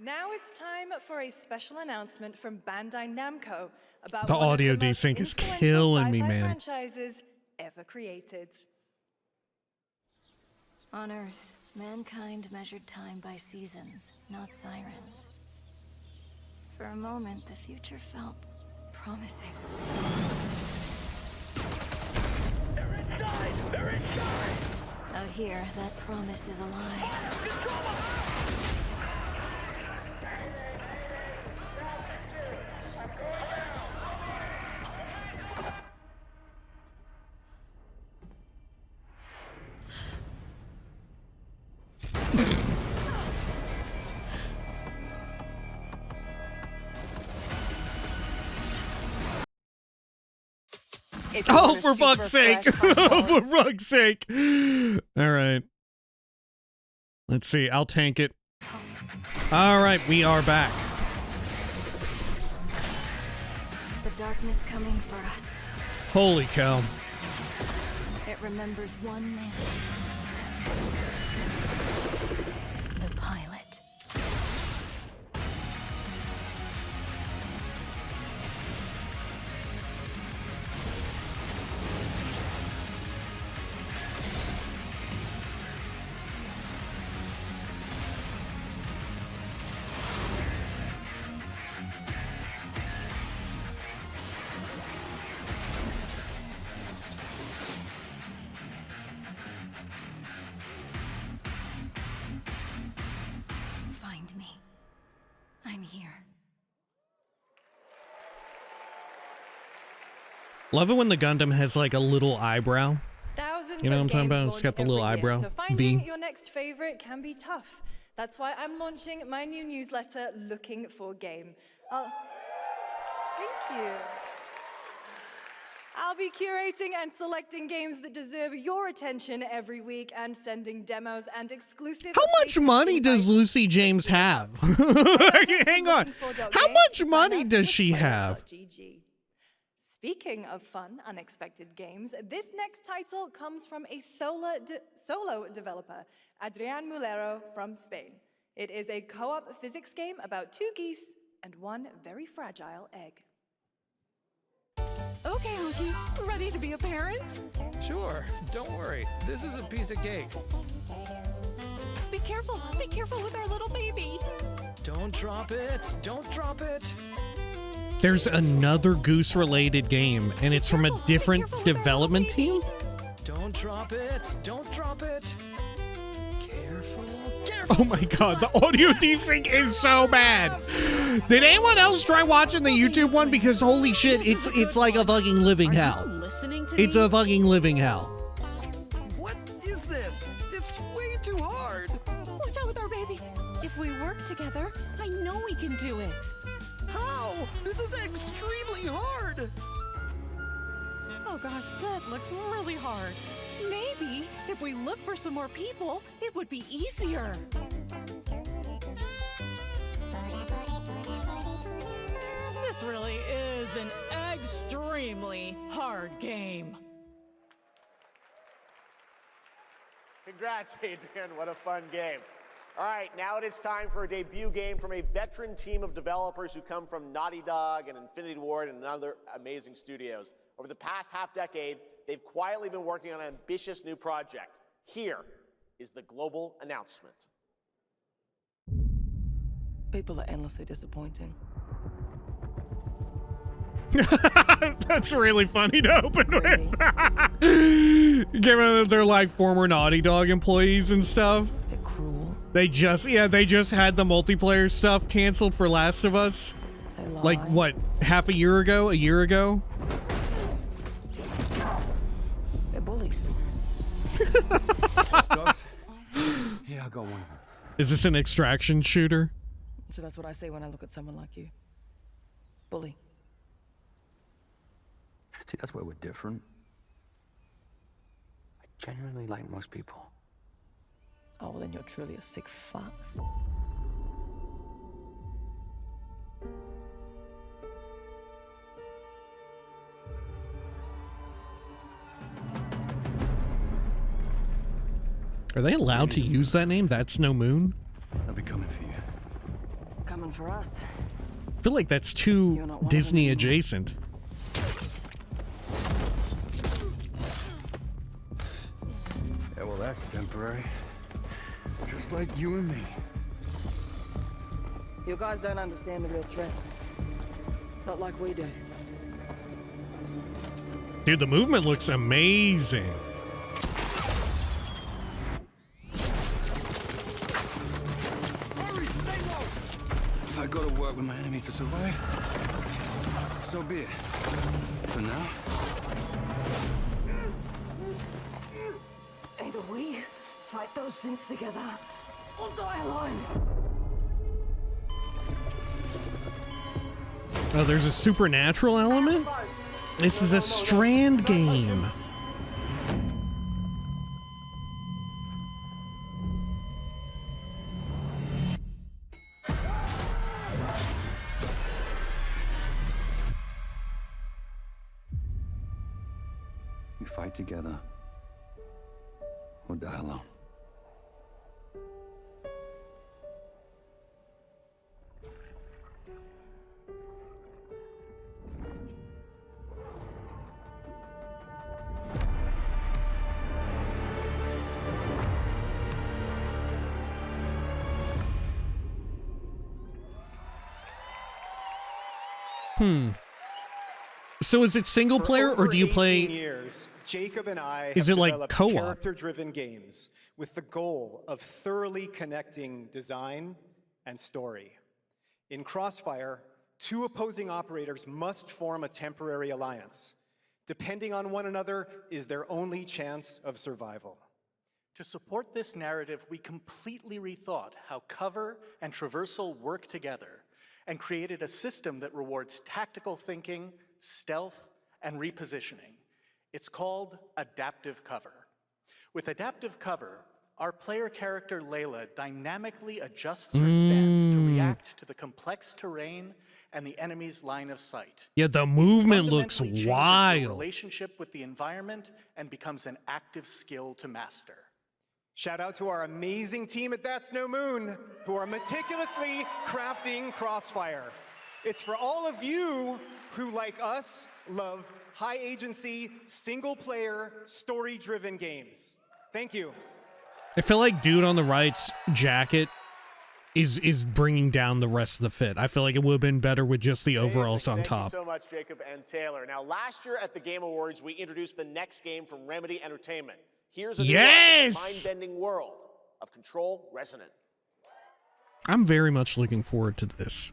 Now it's time for a special announcement from Bandai Namco about The one of audio the most desync is influential killing me, sci-fi man. franchises ever created. On Earth, mankind measured time by seasons, not sirens. For a moment, the future felt promising. They're inside! They're inside! Out here, that promise is a lie. Oh, for fuck's sake! For fuck's sake! All right. Let's see. I'll tank it. All right, we are back. The darkness coming for us. Holy cow. It remembers one man. The pilot. Love it when the Gundam has like a little eyebrow. Thousands You know what I'm of talking games about? It's launch got the little every year, eyebrow. So finding V. your next favorite can be tough. That's why I'm launching my new newsletter, Looking for Game. Thank you. I'll be curating and selecting games that deserve your attention every week and sending demos and exclusive. How much money does Lucy James have? Hang on. How much money does she have? Speaking of fun, unexpected games, this next title comes from a solo developer, Adrian Mulero from Spain. It is a co-op physics game about 2 geese and 1 very fragile egg. Okay, Honky, ready to be a parent? Sure, don't worry. This is a piece of cake. Be careful with our little baby. Don't drop it, don't drop it. There's another Goose-related game, and it's from a different development team? Don't drop it, don't drop it. Oh my god, the audio desync is so bad. Did anyone else try watching the YouTube one? Because holy shit, it's like a fucking living hell. It's a fucking living hell. What is this? It's way too hard. Watch out with our baby. If we work together, I know we can do it. How? This is extremely hard. Oh gosh, that looks really hard. Maybe if we look for some more people, it would be easier. This really is an extremely hard game. Congrats, Adrian. What a fun game. All right, now it is time for a debut game from a veteran team of developers who come from Naughty Dog and Infinity Ward and other amazing studios. Over the past half-decade, they've quietly been working on an ambitious new project. Here is the global announcement. People are endlessly disappointing. That's really funny to open with. Given that they're like former Naughty Dog employees and stuff. They're cruel. They just had the multiplayer stuff canceled for Last of Us. They lie. Like what, half a year ago? A year ago? They're bullies. Yeah, I got one. Is this an extraction shooter? So that's what I say when I look at someone like you. Bully. See, that's where we're different. I genuinely like most people. Oh, well, then you're truly a sick fuck. Are they allowed to use that name? That's No Moon? I'll be coming for you. Coming for us. I feel like that's too Disney adjacent. Yeah, well, that's temporary. Just like you and me. You guys don't understand the real threat. Not like we do. Dude, the movement looks amazing. If I go to work with my enemy to survive, so be it. For now. Either we fight those things together, or die alone. Oh, there's a supernatural element? This is a Strand game. We fight together, or die alone. So is it single player or do you play? Years, Jacob and I Is have it like developed co-op? character-driven games with the goal of thoroughly connecting design and story. In Crossfire, 2 opposing operators must form a temporary alliance. Depending on one another is their only chance of survival. To support this narrative, we completely rethought how cover and traversal work together and created a system that rewards tactical thinking, stealth, and repositioning. It's called adaptive cover. With adaptive cover, our player character Layla dynamically adjusts her stance to react to the complex terrain and the enemy's line of sight. Yeah, the movement looks Fundamentally changes your wild. relationship with the environment and becomes an active skill to master. Shout out to our amazing team at That's No Moon, who are meticulously crafting Crossfire. It's for all of you who, like us, love high agency, single player, story driven games. Thank you. I feel like dude on the right's jacket is bringing down the rest of the fit. I feel like it would have been better with just the overalls on top. Thank you so much, Jacob and Taylor. Now, last year at the Game Awards, we introduced the next game from Remedy Entertainment. Here's a new mind-bending world of Control Resonant. I'm very much looking forward to this.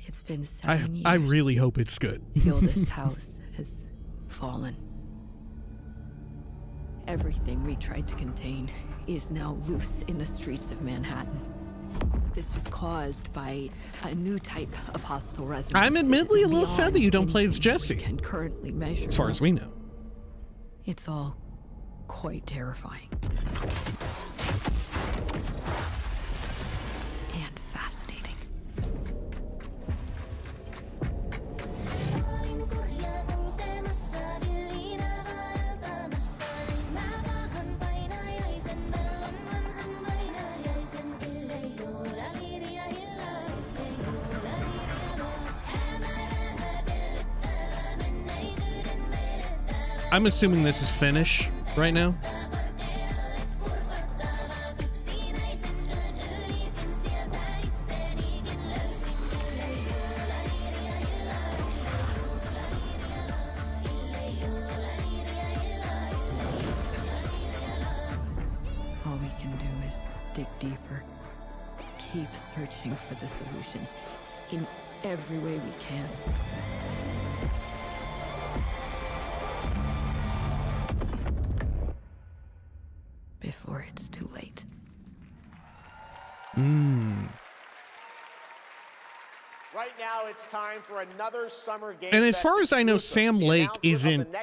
It's been 7 years. I really hope it's good. The oldest house has fallen. Everything we tried to contain is now loose in the streets of Manhattan. This was caused by a new type of hostile resonance. I'm admittedly a little sad that you don't play as Jesse. Can currently measure. As far as we know. It's all quite terrifying. And fascinating. I'm assuming this is Finnish right now. All we can do is dig deeper. Keep searching for the solutions in every way we can. Before it's too late. Right now, it's time for another summer game. And as far as I know, Sam Lake isn't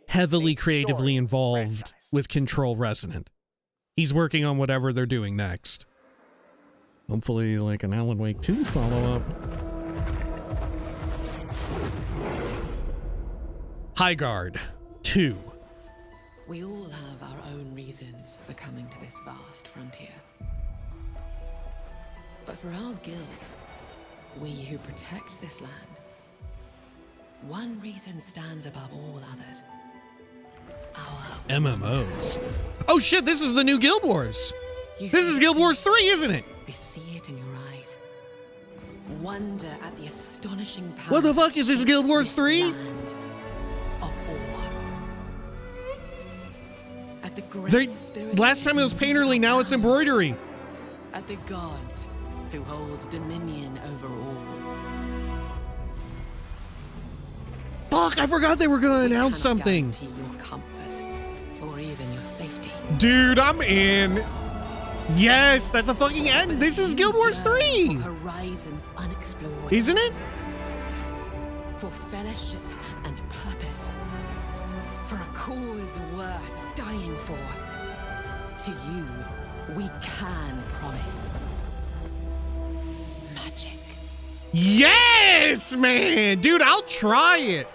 heavily a creatively involved with Control Resonant. He's working on whatever they're doing next. Hopefully, like an Alan Wake 2 follow-up. High Guard 2. We all have our own reasons for coming to this vast frontier. But for our guild, we who protect this land, one reason stands above all others. Our MMOs. Oh shit, this is the new Guild Wars. This is Guild Wars 3, isn't it? We see it in your eyes. Wonder at the astonishing power. What the fuck is this Guild Wars 3? At the great spirit. Last time it was painterly, now it's embroidery. At the gods who hold dominion over all. Fuck, I forgot they were gonna announce something. Your comfort or even your safety. Dude, I'm in. Yes, that's a fucking end. This is Guild Wars 3. Horizons unexplored. Isn't it? For fellowship and purpose. For a cause worth dying for. To you, we can promise. Magic. Yes, man. Dude, I'll try it.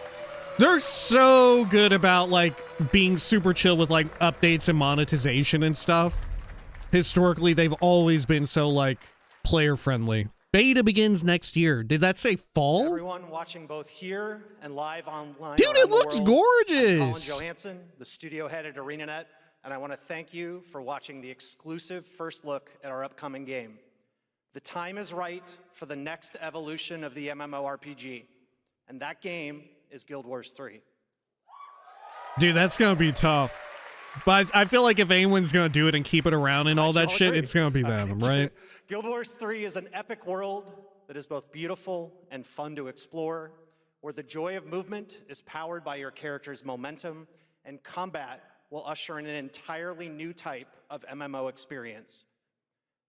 They're so good about, like, being super chill with, like, updates and monetization and stuff. Historically, they've always been so, like, player-friendly. Beta begins next year. Did that say fall? To everyone watching both here and live online. Dude, it looks gorgeous. I'm Colin Johansson, the studio head at ArenaNet, and I want to thank you for watching the exclusive first look at our upcoming game. The time is right for the next evolution of the MMORPG, and that game is Guild Wars 3. Dude, that's gonna be tough. But I feel like if anyone's gonna do it and keep it around and all that shit, agree. it's gonna be them, right? Guild Wars 3 is an epic world that is both beautiful and fun to explore. where the joy of movement is powered by your character's momentum, and combat will usher in an entirely new type of MMO experience.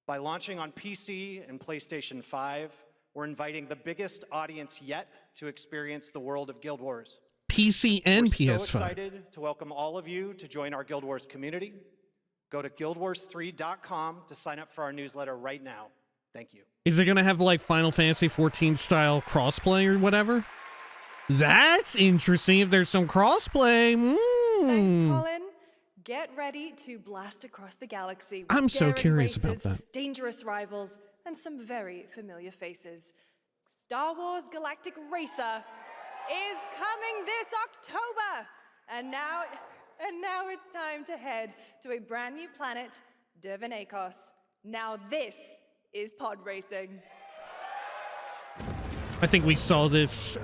By launching on PC and PlayStation 5, we're inviting the biggest audience yet to experience the world of Guild Wars. PC and We're PS5. so excited to welcome all of you to join our Guild Wars community. Go to guildwars3.com to sign up for our newsletter right now. Thank you. Is it going to have like Final Fantasy 14 style crossplay or whatever? That's interesting if there's some crossplay. Thanks, Colin. Get ready to blast across the galaxy with I'm so daring curious races, about that. dangerous rivals, and some very familiar faces. Star Wars Galactic Racer is coming this October. And now it's time to head to a brand new planet, Dervenakos. Now this is pod racing. I think we saw this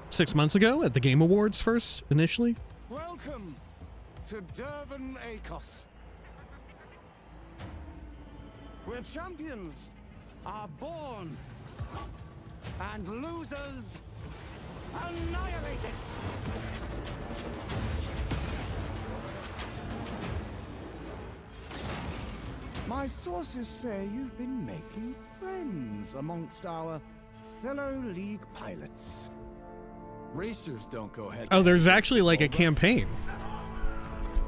6 months ago at the Game Awards first, initially. Welcome to Dervenakos, where champions are born and losers annihilated. My sources say you've been making friends amongst our fellow League pilots. Racers don't go head. Oh, there's actually like a campaign.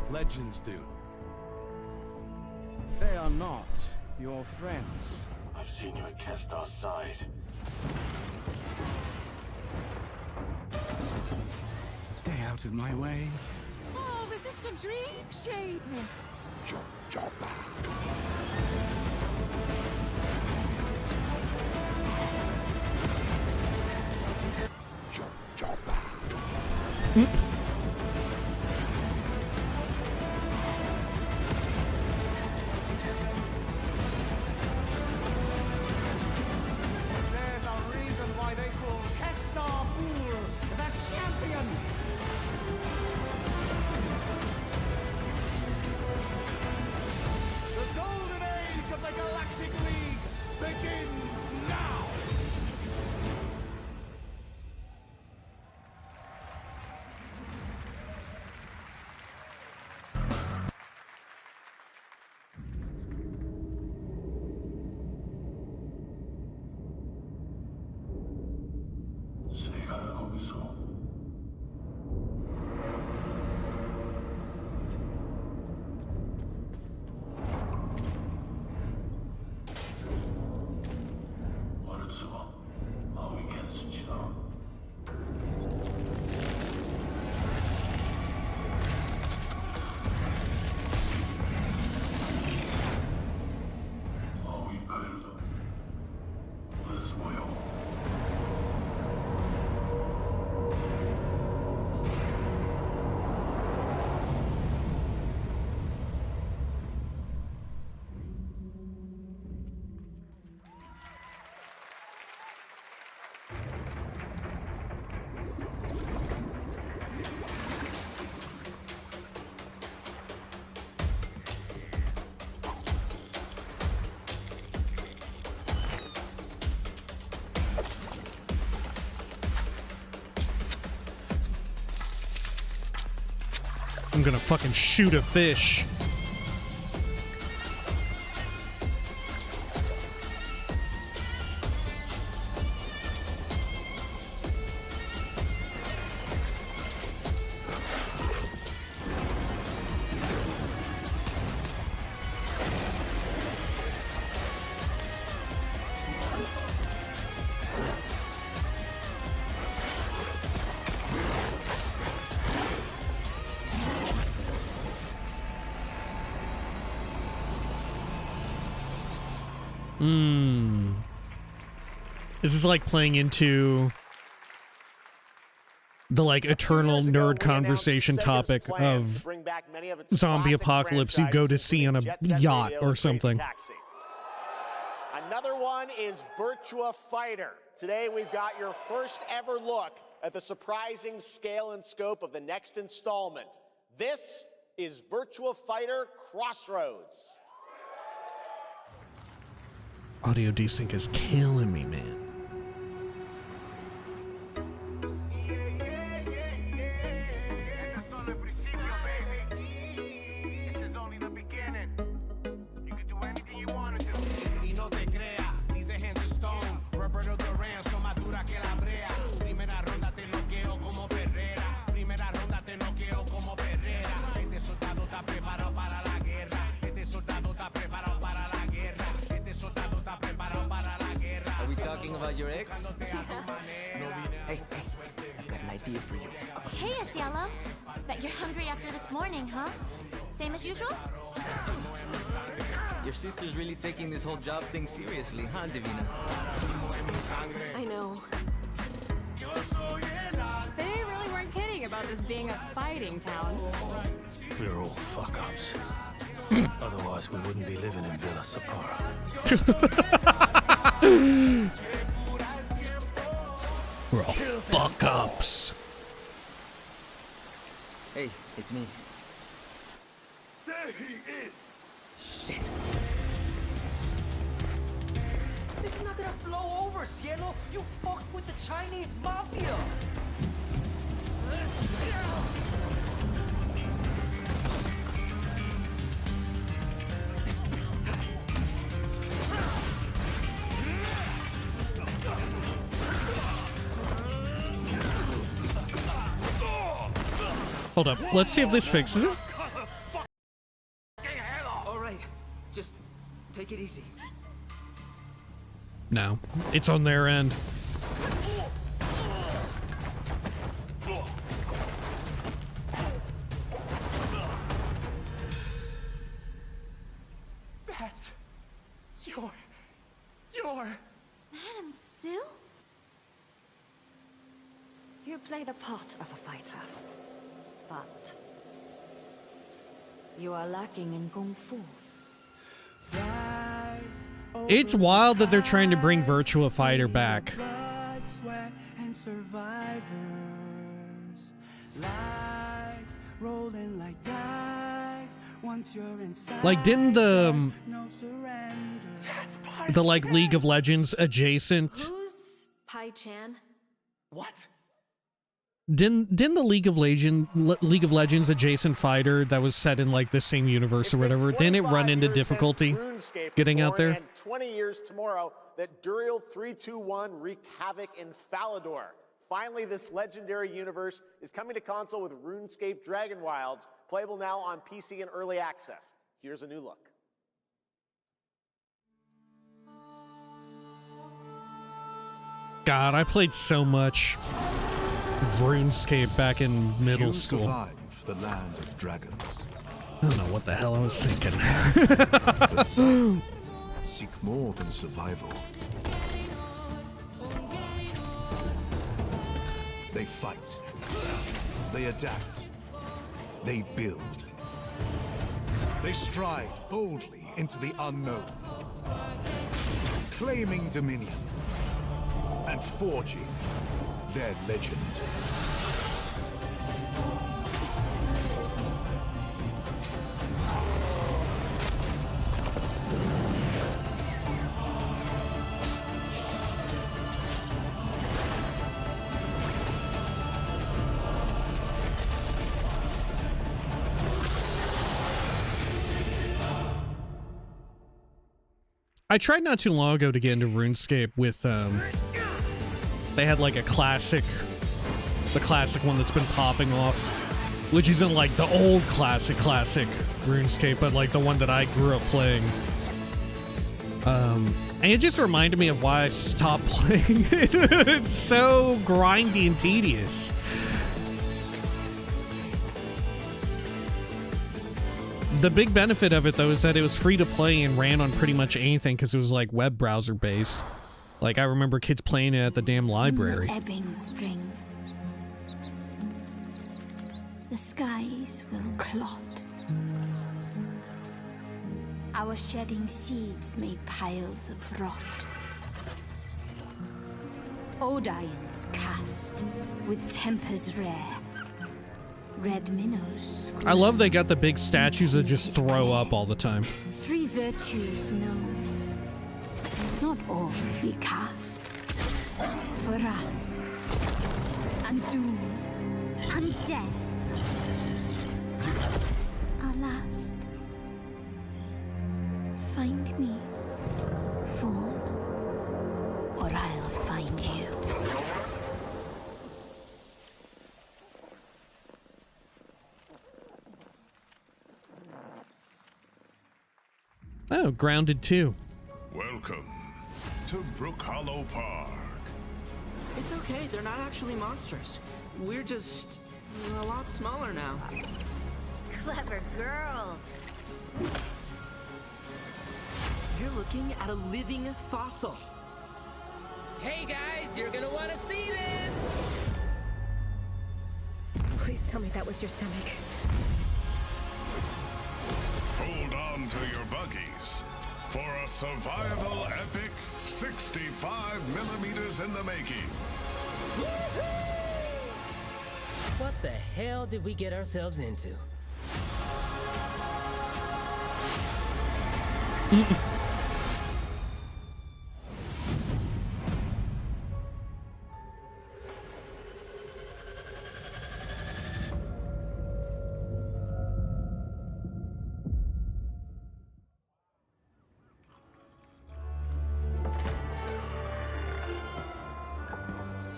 Legends do. They are not your friends. I've seen you at Kestar's side. Stay out of my way. Oh, this is the dream shape. There's a reason why they call Kestar Pool the champion. The golden age of the Galactic League begins now. 세가가 거기서 월수가 아위켄스치나 아위파일다 월수모여 I'm gonna fucking shoot a fish. This is like playing into the like eternal nerd conversation topic of zombie apocalypse you go to see on a yacht or something. Another one is Virtua Fighter. Today we've got your first ever look at the surprising scale and scope of the next installment. This is Virtua Fighter Crossroads. Audio desync is killing me, man. about your ex? Hey, I've got an idea for you. Hey, Cielo. Bet you're hungry after this morning, huh? Same as usual? Your sister's really taking this whole job thing seriously, huh, Divina? I know. They really weren't kidding about this being a fighting town. We're all fuck-ups. Otherwise, we wouldn't be living in Villa Sapara. We're all fuck-ups. Hey, it's me. There he is! Shit. This is not gonna blow over, Cielo. You fucked with the Chinese mafia. Hold up. Let's see if this fixes it. All right, just take it easy. No. It's on their end. That's your... Madam Sue? You play the part of a fighter, but you are lacking in kung fu. It's wild that they're trying to bring Virtua Fighter back. Blood, sweat, and survivors. Lives rolling like dice. Once you're inside, Like, didn't the no surrender. like League of Legends adjacent Who's Pai Chan? What? didn't the League of Legends adjacent fighter that was set in like the same universe or whatever, didn't it run into difficulty getting out there? And 20 years tomorrow that Duriel 321 wreaked havoc in Falador. Finally, this legendary universe is coming to console with RuneScape Dragon Wilds, playable now on PC in early access. Here's a new look. God, I played so much RuneScape back in middle You school. survive the land of dragons. I don't know what the hell I was thinking. But some seek more than survival. They fight. They adapt. They build. They stride boldly into the unknown, claiming dominion and forging their legend. I tried not too long ago to get into RuneScape with, they had like a classic, the classic one that's been popping off, which isn't like the old classic RuneScape, but like the one that I grew up playing. And it just reminded me of why I stopped playing it. It's so grindy and tedious. The big benefit of it, though, is that it was free to play and ran on pretty much anything because it was like web browser based. Like, I remember kids playing it at the damn library. In the ebbing spring, the skies will clot. Our shedding seeds made piles of rot. Odions cast with tempers rare. Red minnows. I love they got the big statues that just throw up all the time. Three virtues known, not all recast. For wrath, and doom, and death. Our last. Find me, Fawn, or I'll find you. Oh, Grounded 2. Welcome to Brook Hollow Park. It's okay, they're not actually monsters. We're just a lot smaller now. Clever girl. You're looking at a living fossil. Hey guys, you're gonna want to see this! Please tell me that was your stomach. Hold on to your buggies for a survival epic 65 millimeters in the making. What the hell did we get ourselves into?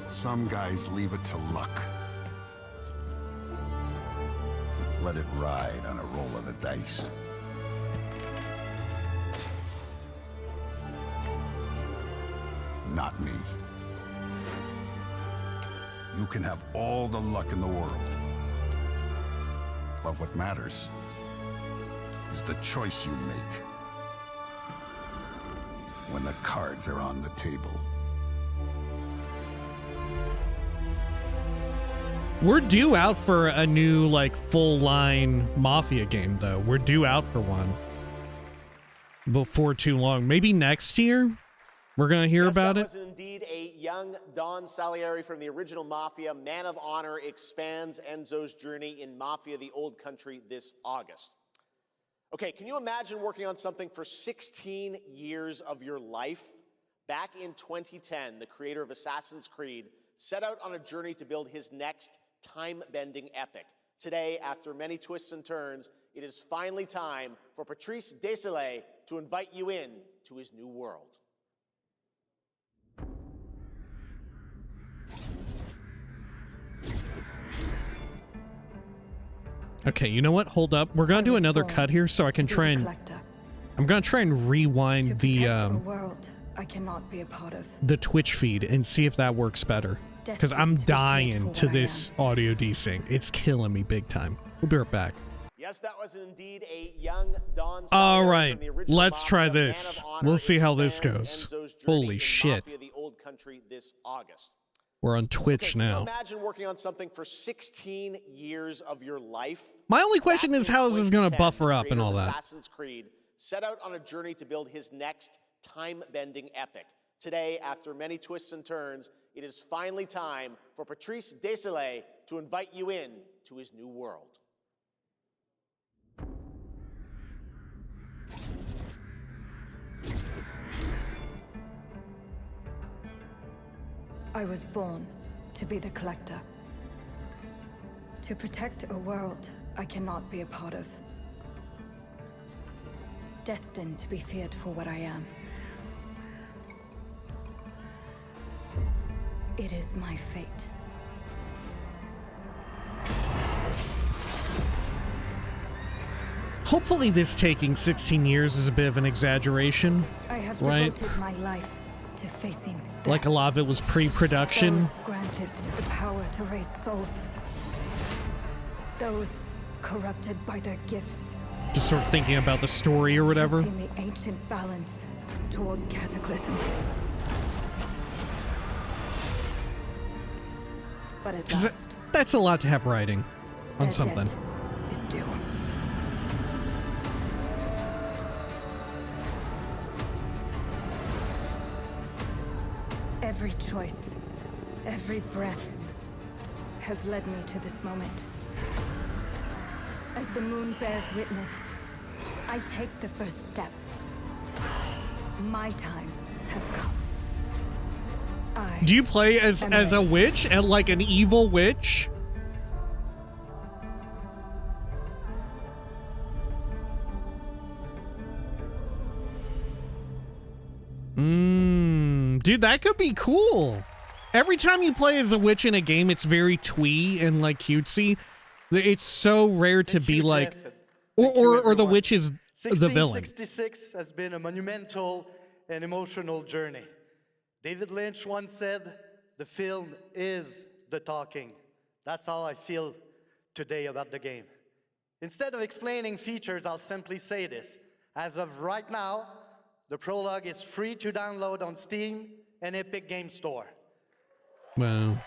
Some guys leave it to luck. Let it ride on a roll of the dice. Not me. You can have all the luck in the world. But what matters is the choice you make when the cards are on the table. We're due out for a new, like, full-line Mafia game, though. We're due out for one before too long. Maybe next year we're going to hear about it. That was indeed a young Don Salieri from the original Mafia. Man of Honor expands Enzo's journey in Mafia: The Old Country this August. Okay, can you imagine working on something for 16 years of your life? Back in 2010, the creator of Assassin's Creed set out on a journey to build his next time-bending epic. Today, after many twists and turns, it is finally time for Patrice Désilets to invite you in to his new world. Okay, you know what? Hold up. We're going to do another cut here so I can try and... I'm going to try and rewind A world I cannot be a part of. the Twitch feed and see if that works better. Because I'm dying to this audio desync. It's killing me big time. We'll be right back. Yes, that was indeed a young Don Salieri All right, from the original let's Mafia. try Man of this. Honor We'll see how this expands goes. Enzo's journey Holy in shit. Mafia: The Old Country this August. We're on Twitch Can you now. imagine working on something for 16 years of your life? My only question is how is this going to 2010, buffer the up and creator all of that? Assassin's Creed set out on a journey to build his next time-bending epic. Today, after many twists and turns, it is finally time for Patrice Désilets to invite you in to his new world. I was born to be the collector. To protect a world I cannot be a part of. Destined to be feared for what I am. It is my fate. Hopefully this taking 16 years is a bit of an exaggeration, I have right? devoted my life to facing Like a lot of it was pre-production. those granted the power to raise souls. Those corrupted by their gifts. Just sort of thinking about the story or whatever. Tilting the ancient balance toward cataclysm. But at 'Cause last, that's a lot to have writing on their something. debt is due. Every choice, every breath has led me to this moment. As the moon bears witness, I take the first step. My time has come. Do you play as a witch and like an evil witch? Dude, that could be cool. Every time you play as a witch in a game, it's very twee and like cutesy. It's so rare to be like, or the witch is the villain. 1666 has been a monumental and emotional journey. David Lynch once said, the film is the talking. That's how I feel today about the game. Instead of explaining features, I'll simply say this. As of right now, the prologue is free to download on Steam and Epic Game Store. Wow.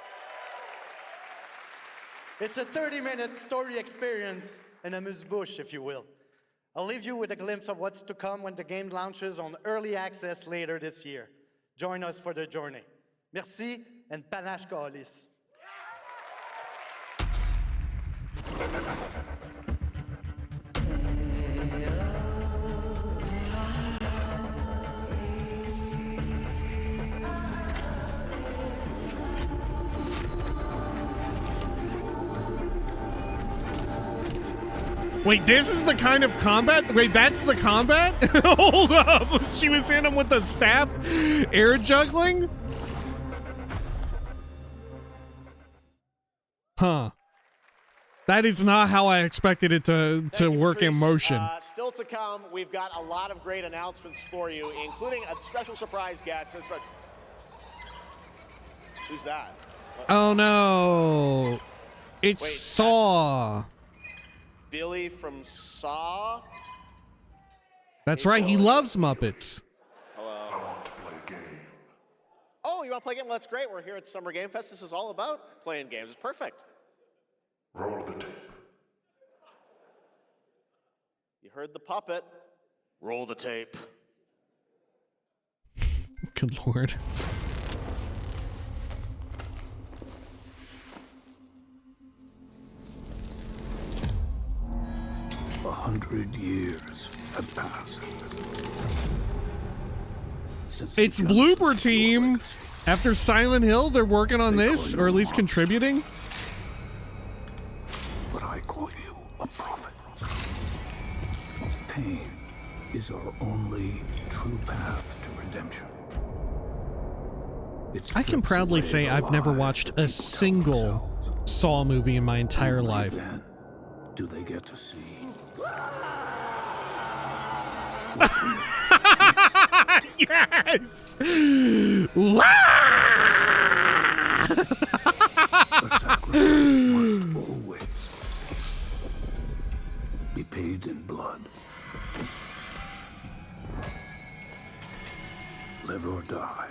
It's a 30-minute story experience and amuse-bouche, if you will. I'll leave you with a glimpse of what's to come when the game launches on early access later this year. Join us for the journey. Merci and panache kaolis. Wait, this is the kind of combat? Wait, that's the combat? Hold up. She was hitting him with the staff? Air juggling? Huh. That is not how I expected it to work in motion. Still to come, we've got a lot of great announcements for you, including a special surprise guest. Who's that? What? Oh no. It's Wait, Saw. Billy from Saw? That's right, he loves Muppets. Hello. I want to play a game. Oh, you want to play a game? Well, that's great. We're here at Summer Game Fest. This is all about playing games. It's perfect. Roll the tape. You heard the puppet. Roll the tape. Good Lord. A 100 years have passed. It's Blooper Team. After Silent Hill, they're working on this, or at least contributing. But I call you a prophet. Pain is our only true path to redemption. I can proudly say I've never watched a single Saw movie in my entire life. Then, do they get to see? Yes! A sacrifice must always be paid in blood. Live or die.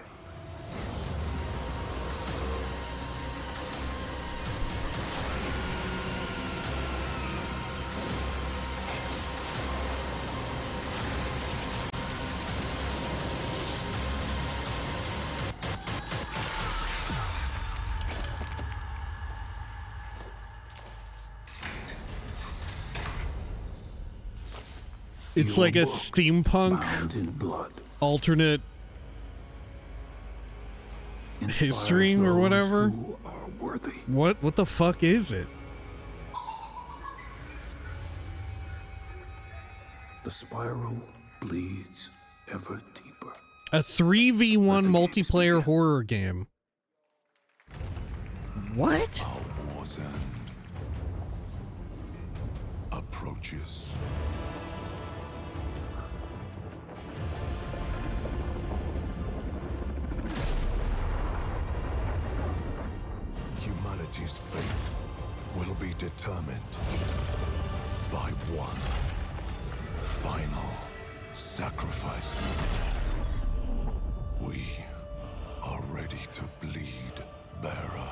It's like a steampunk alternate history or whatever. What the fuck is it? The spiral bleeds ever deeper. A 3v1 multiplayer horror game. What? Our war's end approaches. Humanity's fate will be determined by one final sacrifice. We are ready to bleed, bearer.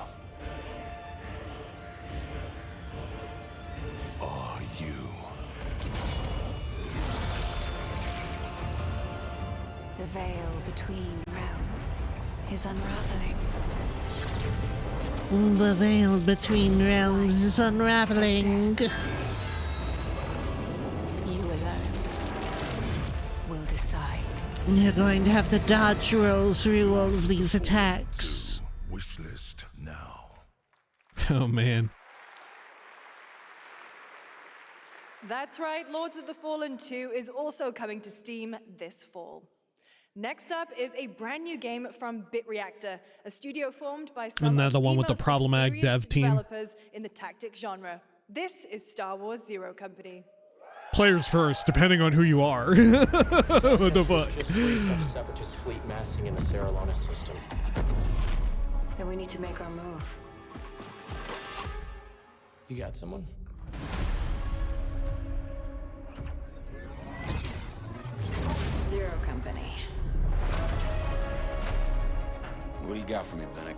Are you? The veil between realms is unraveling. The veil between realms is unraveling. You alone will decide. You're going to have to dodge roll through all of these attacks. Wish list now. Oh man. That's right, Lords of the Fallen 2 is also coming to Steam this fall. Next up is a brand new game from BitReactor, a studio formed by some Isn't that of the one with the most problematic dev experienced team? developers in the tactics genre. This is Star Wars Zero Company. players first, depending on who you are. What the fuck? Just briefed up Separatist fleet massing in the Saralona system. Then we need to make our move. You got someone? Zero Company. What do you got for me, Bennett?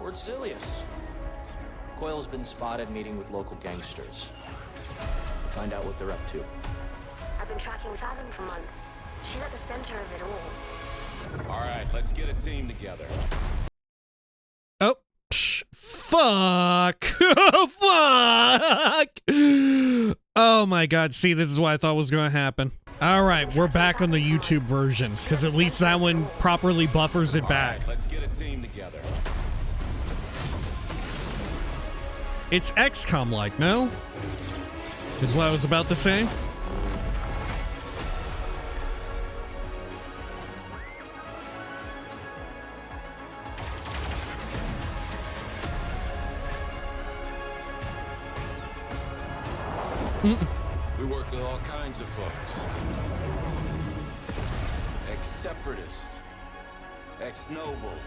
Westerlies. Coil's been spotted meeting with local gangsters. Find out what they're up to. I've been tracking Fathom for months. She's at the center of it all. All right, let's get a team together. Oh, fuck. Fuck. Oh my god, see, this is what I thought was going to happen. All right, we're back on the YouTube version, because at least that one properly buffers it back. All right, let's get a team together. It's XCOM-like, no? Is what I was about to say. We work with all kinds of folks. Ex-separatist, ex-noble,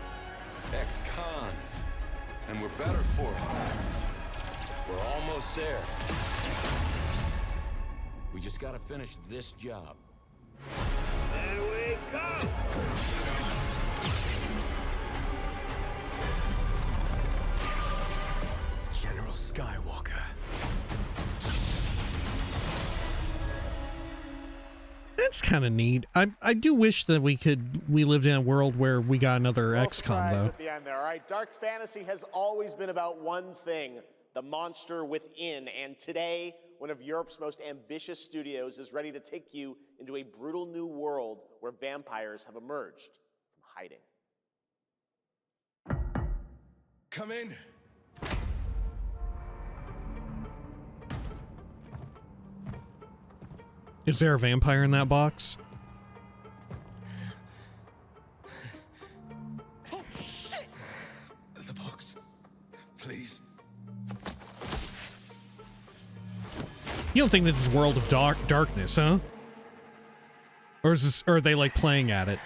ex-cons, and we're better for it. We're almost there. We just gotta finish this job. There we go! General Skywalker. That's kind of neat. I do wish that we lived in a world where we got another XCOM though. At the end there. All right, dark fantasy has always been about one thing: the monster within. And today, one of Europe's most ambitious studios is ready to take you into a brutal new world where vampires have emerged from hiding. Come in. Is there a vampire in that box? Oh, shit! The box. Please. You don't think this is World of Darkness, huh? Or is this, or are they like playing at it?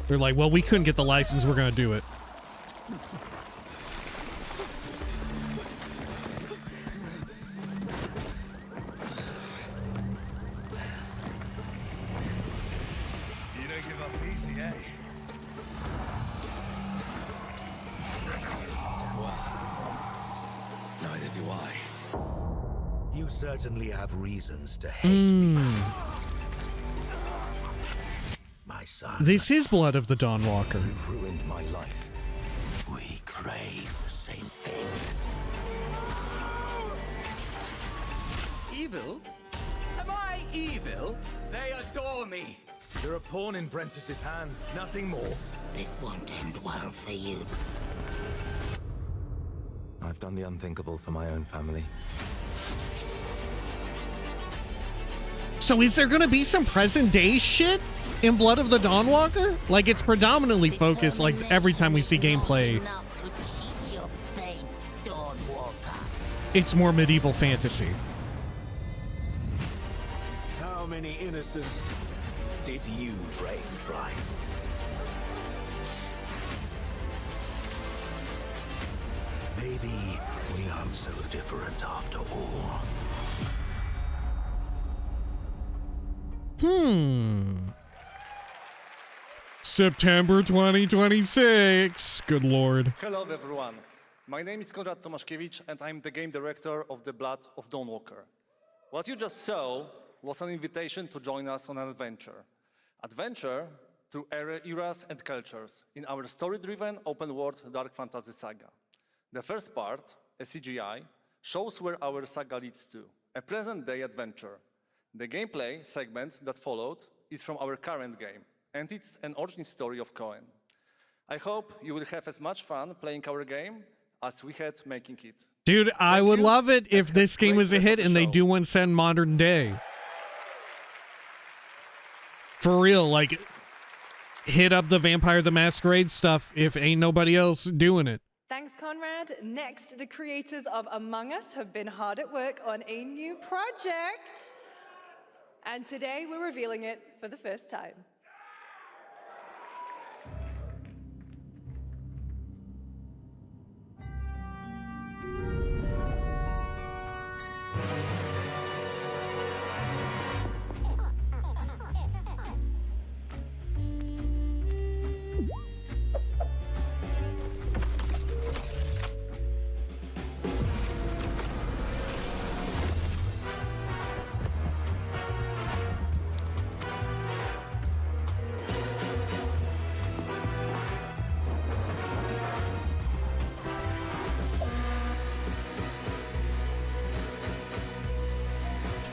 They're like, well, we couldn't get the license, we're gonna do it. You don't give up easy, eh? Neither do I. You certainly have reasons to hate me. My son. This is Blood of the Dawnwalker. You've ruined my life. We crave the same thing. Evil? Am I evil? They adore me. You're a pawn in Brentus's hands, nothing more. This won't end well for you. I've done the unthinkable for my own family. So is there gonna be some present day shit in Blood of the Dawnwalker? Like, it's predominantly focused, like, every time we see gameplay, it's more medieval fantasy. How many innocents did you drain dry? Maybe we aren't so different after all. September 2026. Good lord. Hello everyone. My name is Konrad Tomaszkiewicz and I'm the game director of The Blood of Dawnwalker. What you just saw was an invitation to join us on an adventure. Adventure through eras and cultures in our story-driven open-world dark fantasy saga. The first part, a CGI, shows where our saga leads to, a present-day adventure. The gameplay segment that followed is from our current game, and it's an origin story of Cohen. I hope you will have as much fun playing our game as we had making it. Dude, I would love it if this game was a hit and they do one set in modern day. For real, like, hit up the Vampire the Masquerade stuff if ain't nobody else doing it. Thanks, Conrad. Next, the creators of Among Us have been hard at work on a new project. And today we're revealing it for the first time.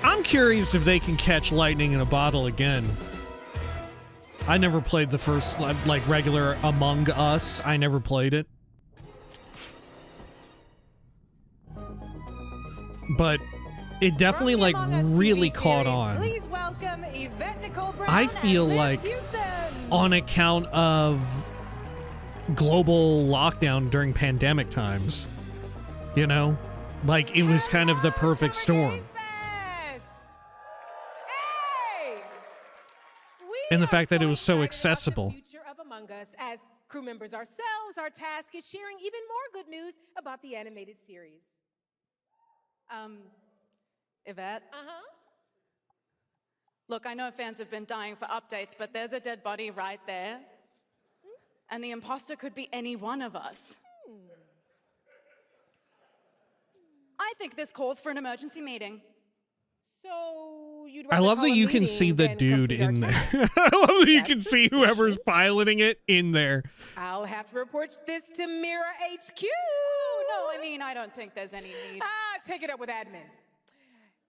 I'm curious if they can catch lightning in a bottle again. I never played the first, like, regular Among Us. I never played it. But it definitely, like, really caught on. Please welcome Yvette Nicole Brown I feel and Liv like Hewson. on account of global lockdown during pandemic times, you know, like it was kind of the perfect storm. And the fact that it was so accessible. Future of Among Us. As crew members ourselves, our task is sharing even more good news about the animated series. Yvette? Look, I know fans have been dying for updates, but there's a dead body right there. And the imposter could be any one of us. I think this calls for an emergency meeting. So you'd I rather love call that a you can meeting see the than dude complete our in there. tasks? I love that you That's can see whoever's piloting it in there. I'll have to report this to Mira HQ. No, I mean, I don't think there's any need. Take it up with admin.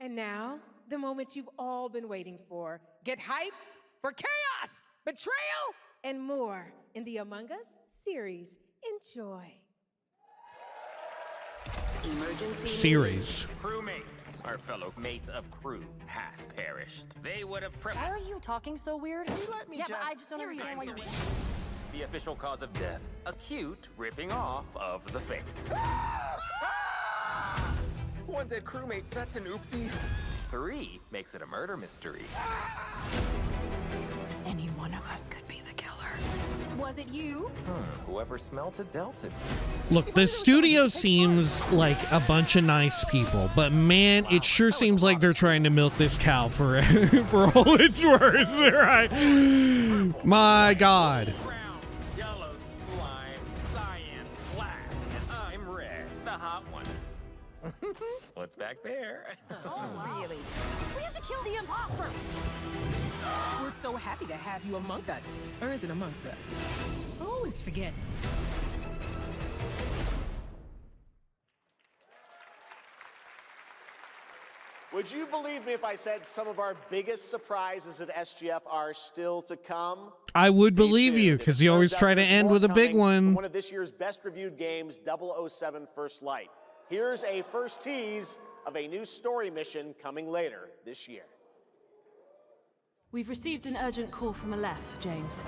And now, the moment you've all been waiting for. Get hyped for chaos, betrayal, and more in the Among Us series. Enjoy. Emergency Series. Crewmates, our fellow mates of crew, half perished. They would have Why are you talking so weird? Let me yeah, but I just don't understand why you're... The official cause of death, acute ripping off of the face. One dead crewmate, that's an oopsie. 3 makes it a murder mystery. Any one of us could be the killer. Was it you? Whoever smelt it dealt it. Look, the studio seems like a bunch of nice people, but man, it sure seems like they're trying to milk this cow for for all it's worth. Right? My God. Brown, yellow, lime, cyan, black, and I'm red, the hot one. What's back there? Oh, really? We have to kill the imposter! We're so happy to have you among us. Or is it amongst us? I always forget. Would you believe me if I said some of our biggest surprises at SGF are still to come? I would believe you, because you always try to end with a big one. One of this year's best reviewed games, 007 First Light. Here's a first tease of a new story mission coming later this year. We've received an urgent call from Aleph, James.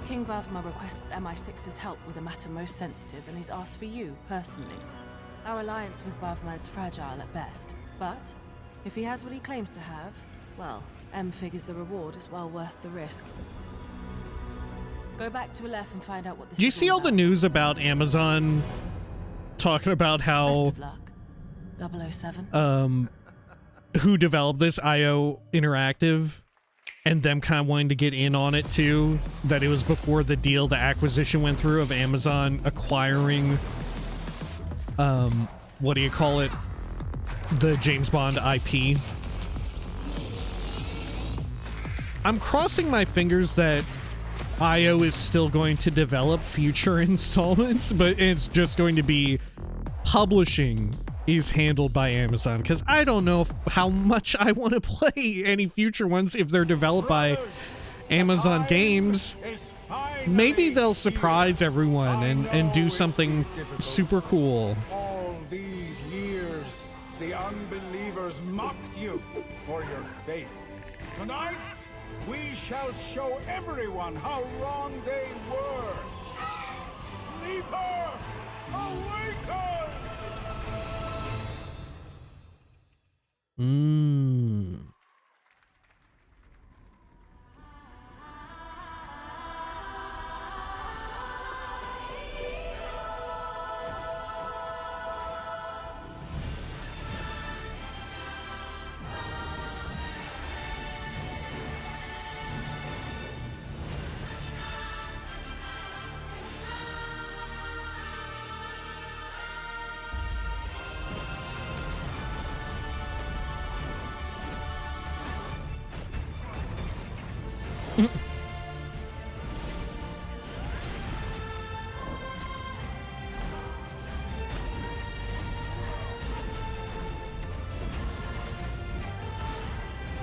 King Bavma requests MI6's help with a matter most sensitive, and he's asked for you, personally. Our alliance with Bavma is fragile at best, but if he has what he claims to have, well, M figures the reward is well worth the risk. Go back to Aleph and find out what this Do you is see all the news about Amazon talking about how Best of luck. 007? Who developed this, IO Interactive, and them kind of wanting to get in on it too, that it was before the deal, the acquisition went through of Amazon acquiring, what do you call it, the James Bond IP. I'm crossing my fingers that IO is still going to develop future installments, but it's just going to be publishing is handled by Amazon, because I don't know how much I want to play any future ones if they're developed by Amazon Games. Maybe they'll surprise everyone and do something super cool. All these years, the unbelievers mocked you for your faith. Tonight, we shall show everyone how wrong they were. Keeper, awaken!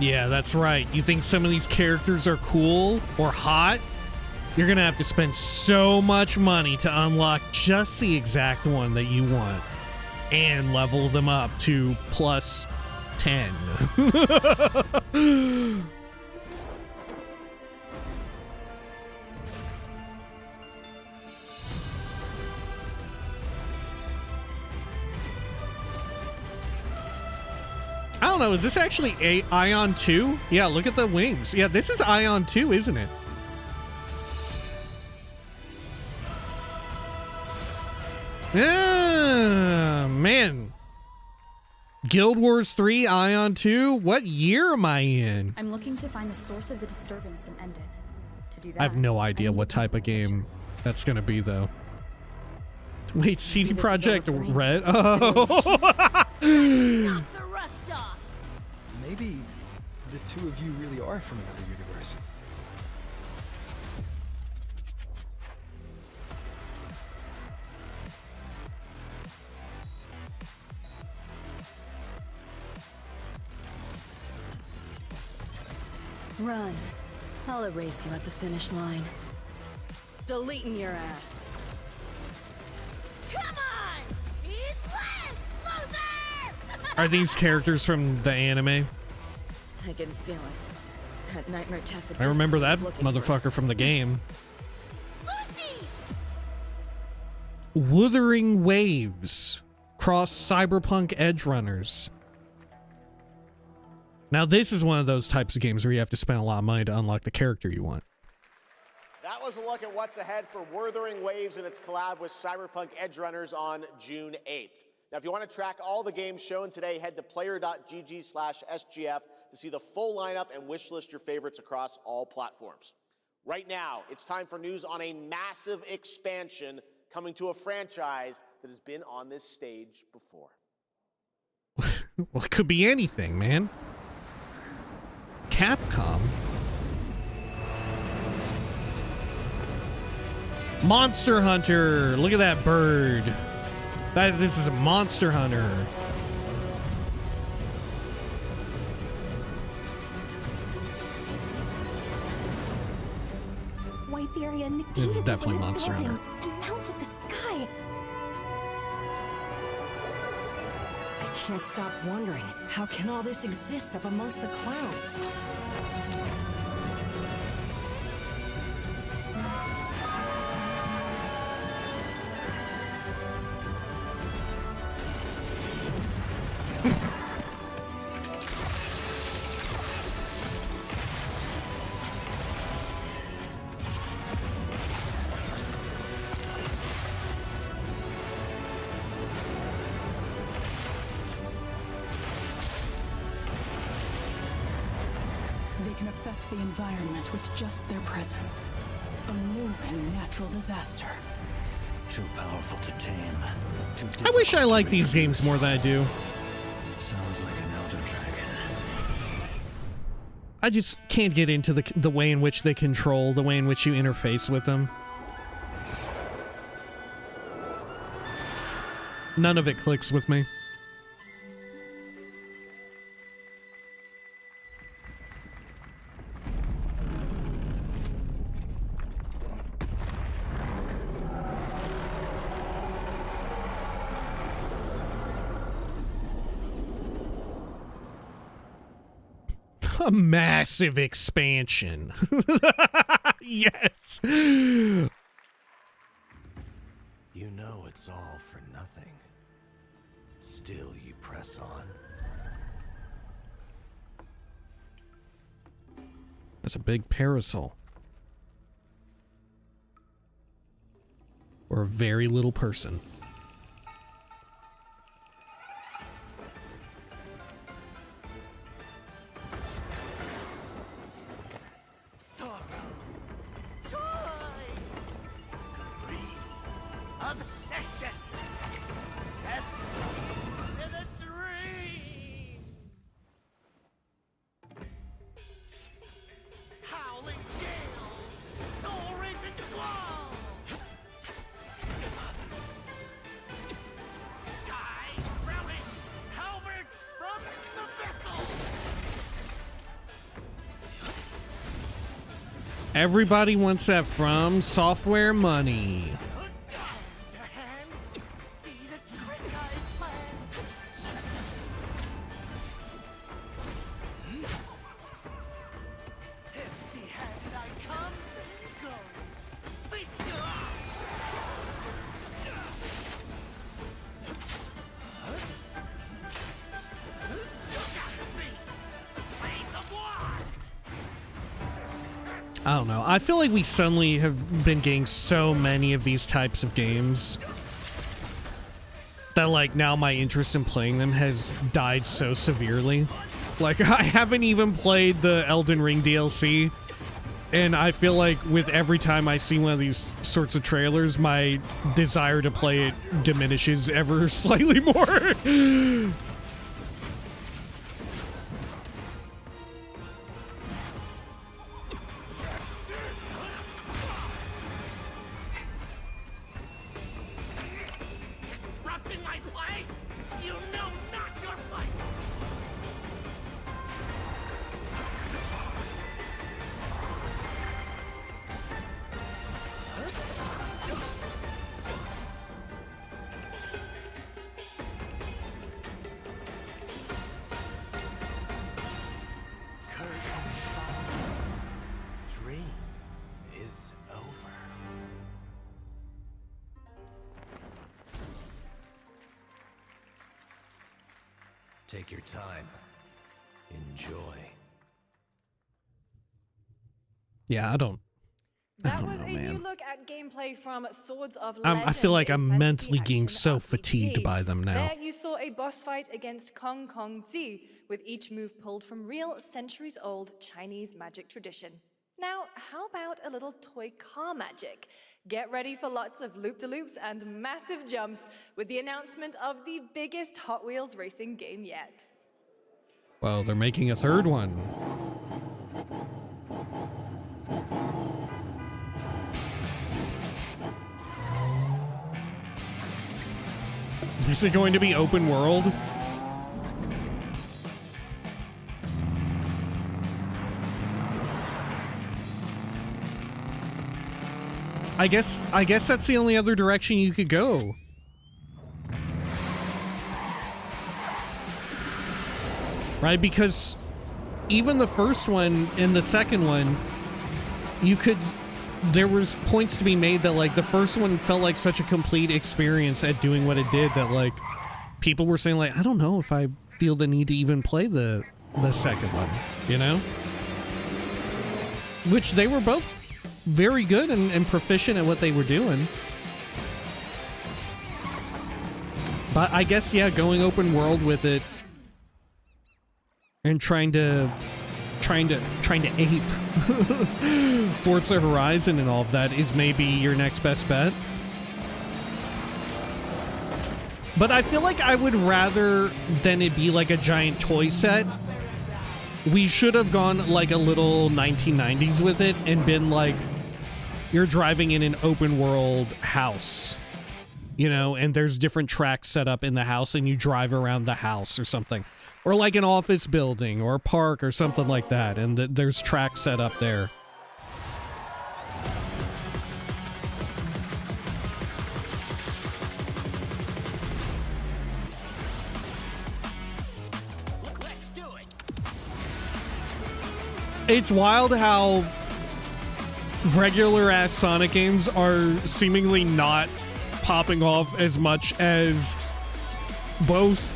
Yeah, that's right. You think some of these characters are cool or hot? You're gonna have to spend so much money to unlock just the exact one that you want and level them up to plus 10. I don't know, is this actually a Ion 2? Yeah, look at the wings. Yeah, this is Ion 2, isn't it? Yeah, man. Guild Wars 3, Ion 2? What year am I in? I'm looking to find the source of the disturbance and end it. To do that, I have no idea what type of game that's gonna be, though. Wait, CD Projekt Red? Oh. Maybe the two of you really are from another universe. Run. I'll erase you at the finish line. Deleting your ass. Come on! Eat less, loser! Are these characters from the anime? I can feel it. That nightmare test. I remember that motherfucker from the game. Wuthering Waves. Cross Cyberpunk Edge Runners. Now this is one of those types of games where you have to spend a lot of money to unlock the character you want. That was a look at what's ahead for Wuthering Waves and its collab with Cyberpunk Edge Runners on June 8th. Now, if you want to track all the games shown today, head to player.gg/SGF to see the full lineup and wishlist your favorites across all platforms. Right now, it's time for news on a massive expansion coming to a franchise that has been on this stage before. Well, it could be anything, man. Capcom? Monster Hunter! Look at that bird. This is a Monster Hunter. Wyveria negated This is definitely the Monster Hunter. buildings and mounted the sky. I can't stop wondering, how can all this exist up amongst the clouds? The environment with just their presence. A moving natural disaster. Too powerful to tame. I wish I liked these games more than I do. Sounds like an elder dragon. I just can't get into the way in which they control, the way in which you interface with them. None of it clicks with me. A massive expansion. Yes. it's all for nothing. Still you press on. That's a big parasol. Or a very little person. Obsession! Step in a dream! Howling gales! Soul-raping squall! Skies routing! Halberds from the vessel! Everybody wants that From Software money. I don't know. I feel like we suddenly have been getting so many of these types of games that, like, now my interest in playing them has died so severely. Like, I haven't even played the Elden Ring DLC, and I feel like with every time I see one of these sorts of trailers, my desire to play it diminishes ever slightly more. Disrupting my play? You know not your place! Dream is over. Take your time. Enjoy. Yeah, I don't That know, was a man. new look at gameplay from Swords of Legend. I feel like a I'm fantasy mentally getting action so RPG. fatigued by them now. There you saw a boss fight against Kong Kong Zi, with each move pulled from real centuries-old Chinese magic tradition. Now, how about a little toy car magic? Get ready for lots of loop-de-loops and massive jumps with the announcement of the biggest Hot Wheels racing game yet. Well, they're making a third one. Is it going to be open world? I guess that's the only other direction you could go. Right? Because even the first one and the second one, there was points to be made that, like, the first one felt like such a complete experience at doing what it did that, like, people were saying, like, I don't know if I feel the need to even play the second one, you know? Which they were both very good and proficient at what they were doing. But I guess, yeah, going open world with it and trying to ape Forza Horizon and all of that is maybe your next best bet. But I feel like I would rather than it be like a giant toy set. We should have gone like a little 1990s with it and been like, you're driving in an open world house, you know, and there's different tracks set up in the house and you drive around the house or something. Or like an office building or a park or something like that, and there's tracks set up there. Let's do it! It's wild how regular-ass Sonic games are seemingly not popping off as much as both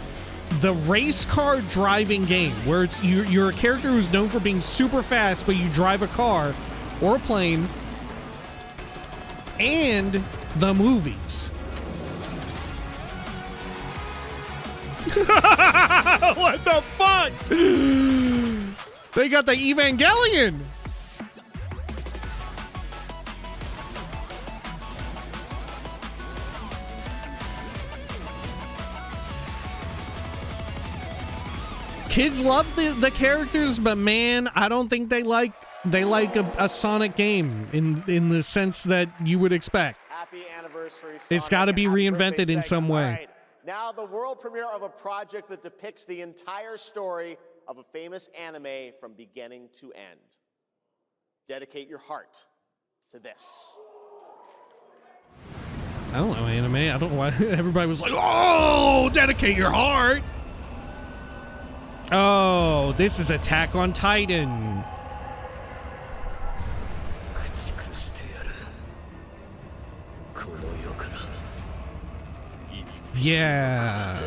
the race car driving game, where it's you're a character who's known for being super fast, but you drive a car or a plane, and the movies. What the fuck? They got the Evangelion. Kids love the characters, but man, I don't think they like a Sonic game in the sense that you would expect. Happy anniversary, Sonic. It's got to be reinvented in some way. All right. Now the world premiere of a project that depicts the entire story of a famous anime from beginning to end. Dedicate your heart to this. I don't know anime. I don't know why everybody was like, "Oh, dedicate your heart." Oh, this is Attack on Titan. Yeah.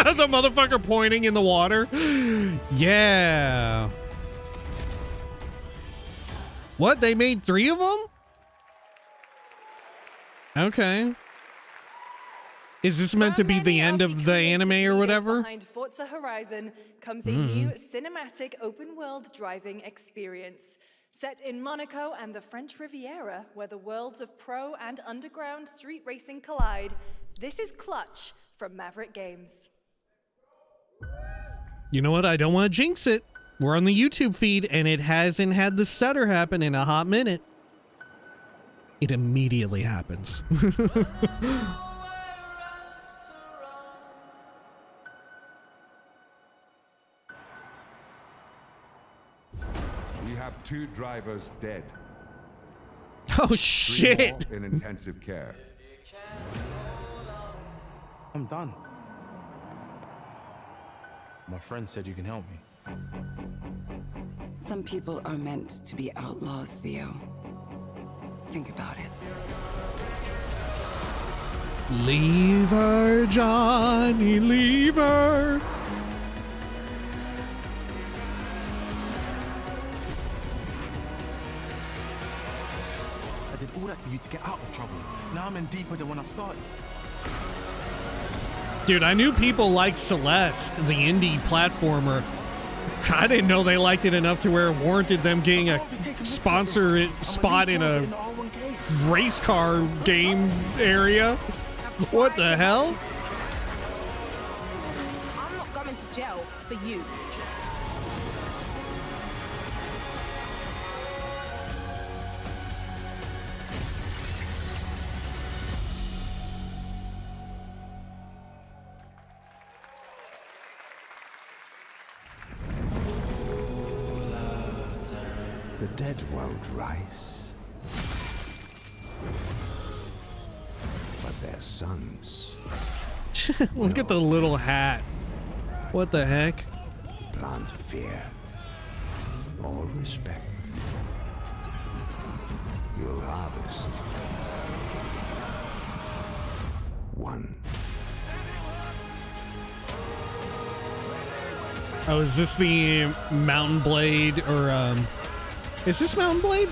The motherfucker pointing in the water. Yeah. What? They made 3 of them? Okay. Is this meant to be the end of the anime or whatever? Behind Forza Horizon comes a new cinematic open-world driving experience. Set in Monaco and the French Riviera, where the worlds of pro and underground street racing collide, this is Clutch from Maverick Games. You know what? I don't want to jinx it. We're on the YouTube feed, and it hasn't had the stutter happen in a hot minute. It immediately happens. We have 2 drivers dead. Oh, shit. 3 more in intensive care. I'm done. My friend said you can help me. Some people are meant to be outlaws, Theo. Think about it. Leave her, Johnny, leave her. I did all that for you to get out of trouble. Now I'm in deeper than when I started. Dude, I knew people liked Celeste, the indie platformer. I didn't know they liked it enough to where it warranted them getting a sponsor spot in a race car game area. What the hell? I'm not going to jail for you. The dead won't rise, but their sons. Look at the little hat. What the heck? Plant fear or respect. You'll harvest one. Oh, is this the Mountain Blade or is this Mountain Blade?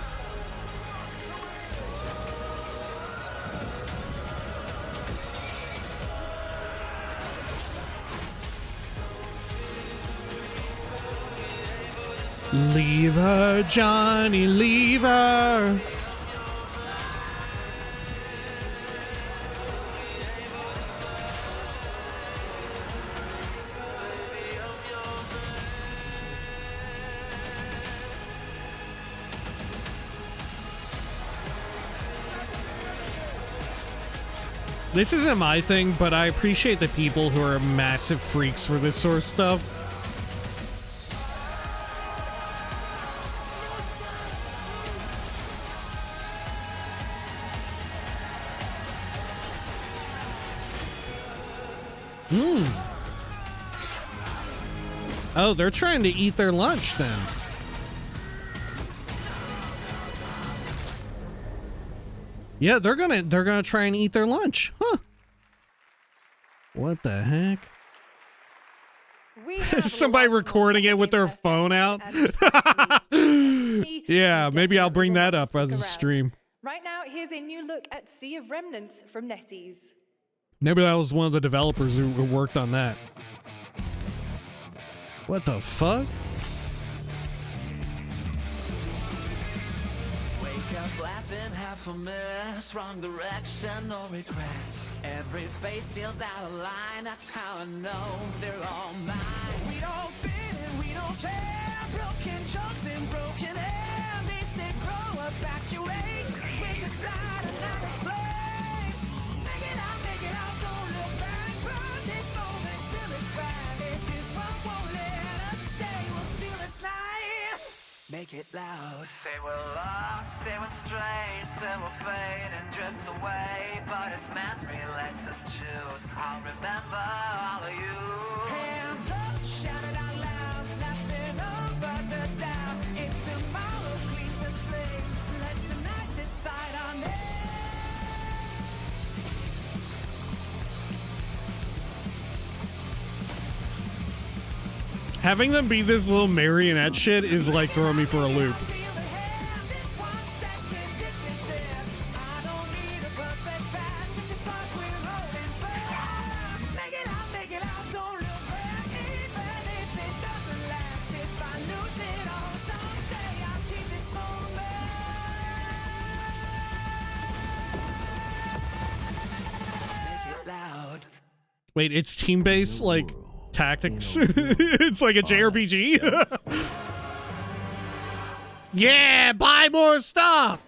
Leave her, Johnny, leave her. This isn't my thing, but I appreciate the people who are massive freaks for this sort of stuff. Oh, they're trying to eat their lunch then. Yeah, they're gonna try and eat their lunch. Huh. What the heck? Somebody recording it with their phone out. Yeah, maybe I'll bring that up as a stream. Right now, here's a new look at Sea of Remnants from NetEase. Maybe that was one of the developers who worked on that. What the fuck? Wake up laughing, half a mess, wrong direction, no regrets. Every face feels out of line, that's how I know they're all mine. We don't fit and we don't care, broken chunks and broken air. They say grow up at your age, we're just light another flame. Make it out, don't look back, burn this moment till it cracks. If this one won't let us stay, we'll steal this night. Make it loud. Say we're lost, say we're strange, say we'll fade and drift away. But if memory lets us choose, I'll remember all of you. Hands up, shout it out loud, laughing over the doubt. If tomorrow cleans the slate, let tonight decide on it. Having them be this little marionette shit is like throwing me for a loop. Wait, it's team-based, like, tactics? It's like a JRPG? Yeah, buy more stuff!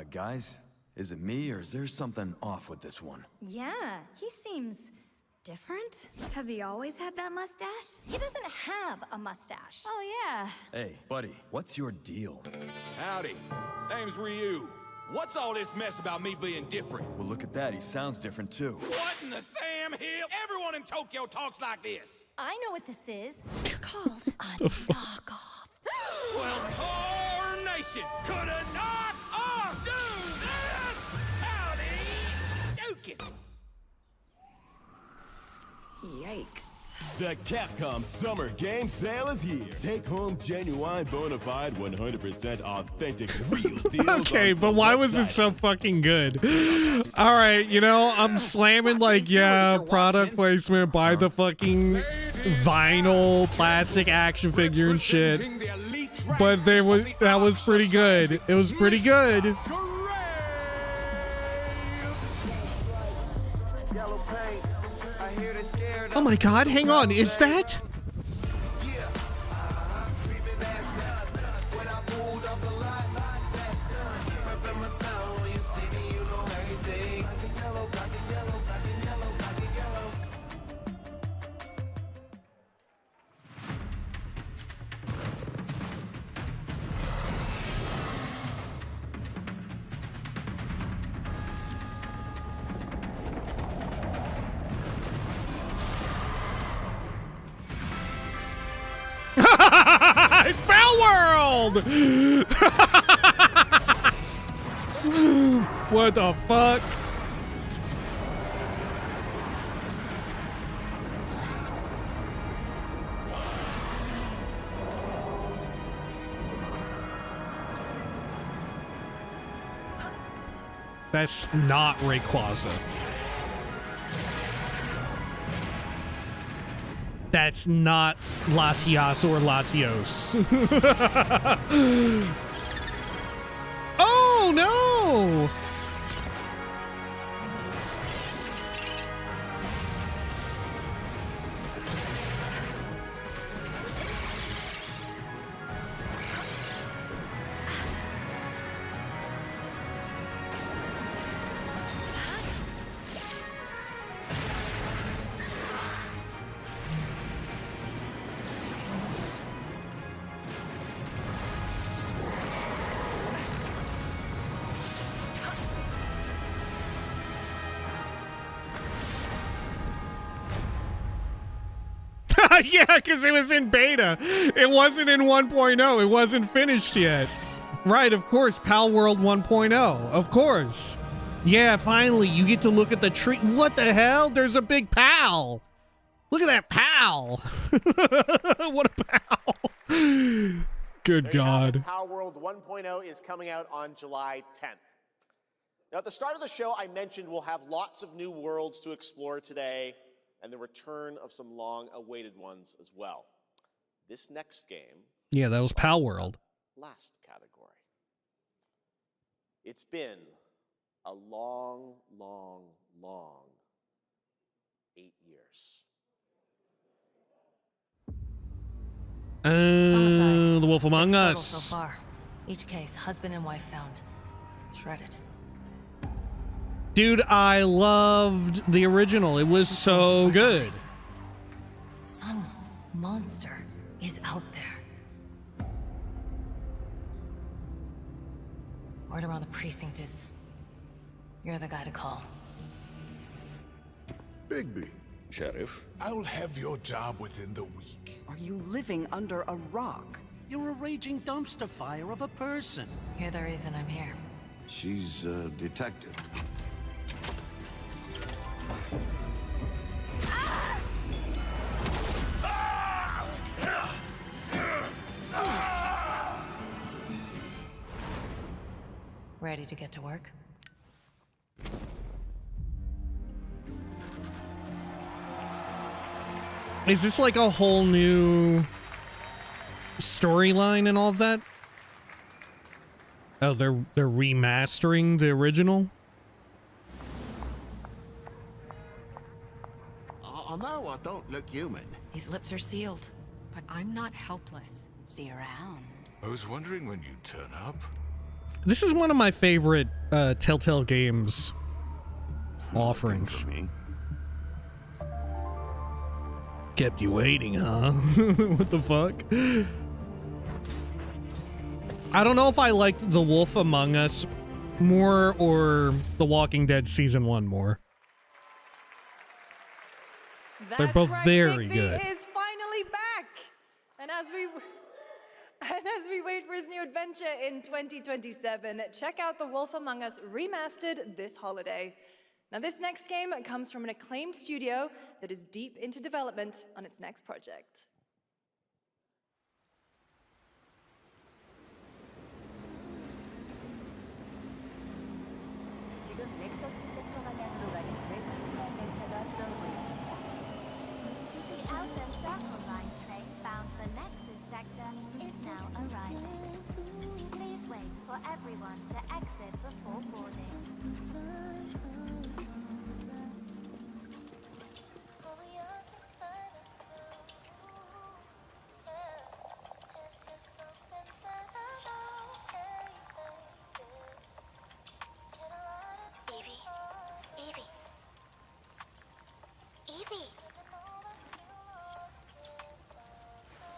Guys, is it me or is there something off with this one? Yeah, he seems different. Has he always had that mustache? He doesn't have a mustache. Oh, yeah. Hey, buddy, what's your deal? Howdy. Name's Ryu. What's all this mess about me being different? Well, look at that. He sounds different, too. What in the Sam Hill? Everyone in Tokyo talks like this. I know what this is. It's called a knockoff. Well, tarnation! Could a knock-off do this? Howdy, Dukin'. Yikes. The Capcom Summer Game Sale is here. Take home genuine, bona fide, 100% authentic, real deals. Okay, but why was it so fucking good? All right, you know, I'm slamming like, yeah, product placement, buy the fucking vinyl plastic action figure and shit. But that was pretty good. It was pretty good. Oh my god, hang on, is that? It's Bell World! What the fuck? That's not Rayquaza. That's not Latias or Latios. Oh, no! Yeah, because it was in beta. It wasn't in 1.0. It wasn't finished yet. Right, of course. Pal World 1.0. Of course. Yeah, finally, you get to look at the tree. What the hell? There's a big pal. Look at that pal. What a pal. Good God. Pal World 1.0 is coming out on July 10th. Now, at the start of the show, I mentioned we'll have lots of new worlds to explore today, and the return of some long-awaited ones as well. This next game... Yeah, that was Pal World. Last category. It's been a long, long, long 8 years. The Wolf Among Us. So far. Each case, husband and wife found. Shredded. Dude, I loved the original. It was so good. Some monster is out there. Word around the precinct is you're the guy to call. Bigby. Sheriff? I'll have your job within the week. Are you living under a rock? You're a raging dumpster fire of a person. You're the reason I'm here. She's a detective. Ready to get to work? Is this like a whole new storyline and all of that? Oh, they're remastering the original? Oh no, I don't look human. These lips are sealed, but I'm not helpless. See you around. I was wondering when you'd turn up. This is one of my favorite Telltale Games offerings. Kept you waiting, huh? What the fuck? I don't know if I liked The Wolf Among Us more or The Walking Dead Season 1 more. They're both very good. Bigby is finally back. And as we wait for his new adventure in 2027, check out The Wolf Among Us Remastered this holiday. Now, this next game comes from an acclaimed studio that is deep into development on its next project. 지금 넥서스 섹터 방향으로 가는 외선순환 열차가 들어오고 있습니다. The outer circle line train bound for Nexus sector is now arriving. Please wait for everyone to exit before boarding.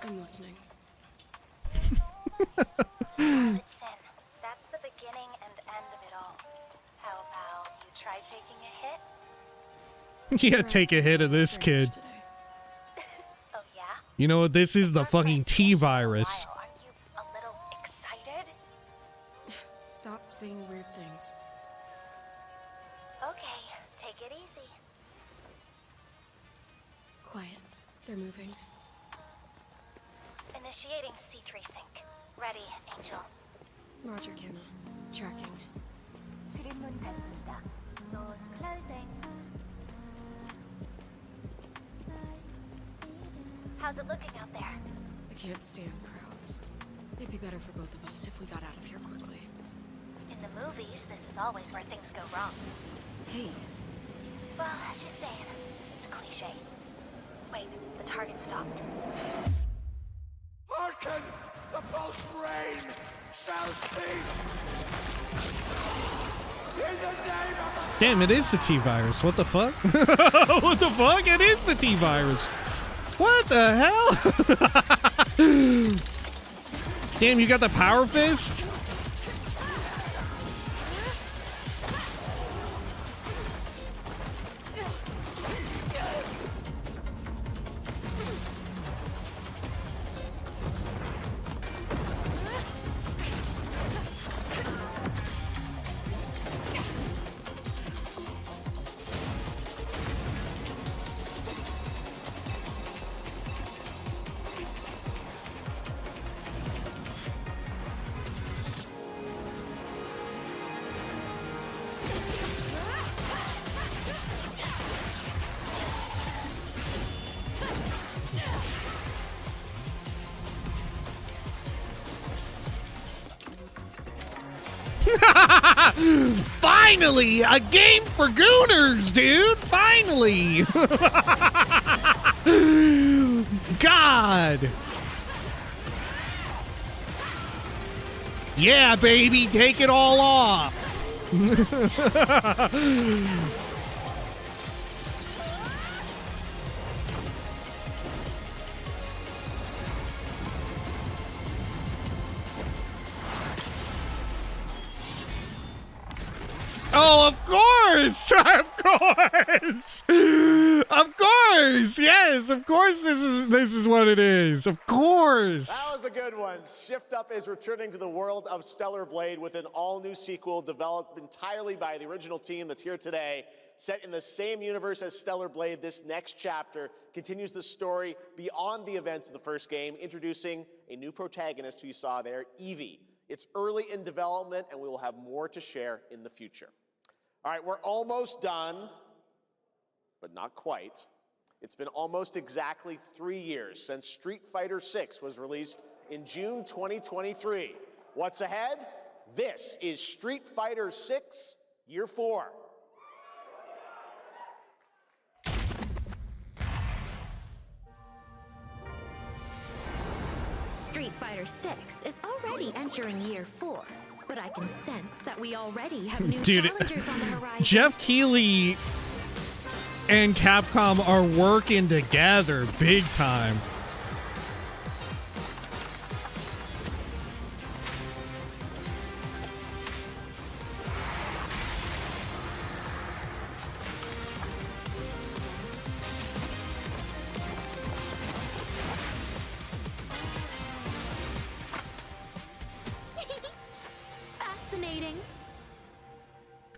I'm listening. That's the beginning and end of it all. How about you try taking a hit? Yeah, take a hit of this kid. Oh yeah? You know what? This is the fucking T-virus. Lyle, aren't you a little excited? Stop saying weird things. Okay, take it easy. Quiet. They're moving. Initiating C3 sync. Ready, Angel. Roger, Kenna. Tracking. 출입문 닫습니다. Doors closing. How's it looking out there? I can't stand crowds. It'd be better for both of us if we got out of here quickly. In the movies, this is always where things go wrong. Hey. Well, just saying. It's a cliche. Wait, the target stopped. Hearken! The false rain shall cease! In the name of the... Damn, it is the T-Virus. What the fuck? What the fuck? It is the T-Virus. What the hell? Damn, you got the power fist? Finally, a game for Gooners, dude. Finally. God. Yeah, baby, take it all off. Oh, of course! Of course! Of course! Yes, of course this is what it is. Of course! That was a good one. Shift Up is returning to the world of Stellar Blade with an all-new sequel developed entirely by the original team that's here today. Set in the same universe as Stellar Blade, this next chapter continues the story beyond the events of the first game, introducing a new protagonist who you saw there, Evie. It's early in development, and we will have more to share in the future. All right, we're almost done, but not quite. It's been almost exactly 3 years since Street Fighter VI was released in June 2023. What's ahead? This is Street Fighter VI Year 4. Street Fighter VI is already entering Year 4. But I can sense that we already have new challengers on the horizon. Jeff Keighley and Capcom are working together big time.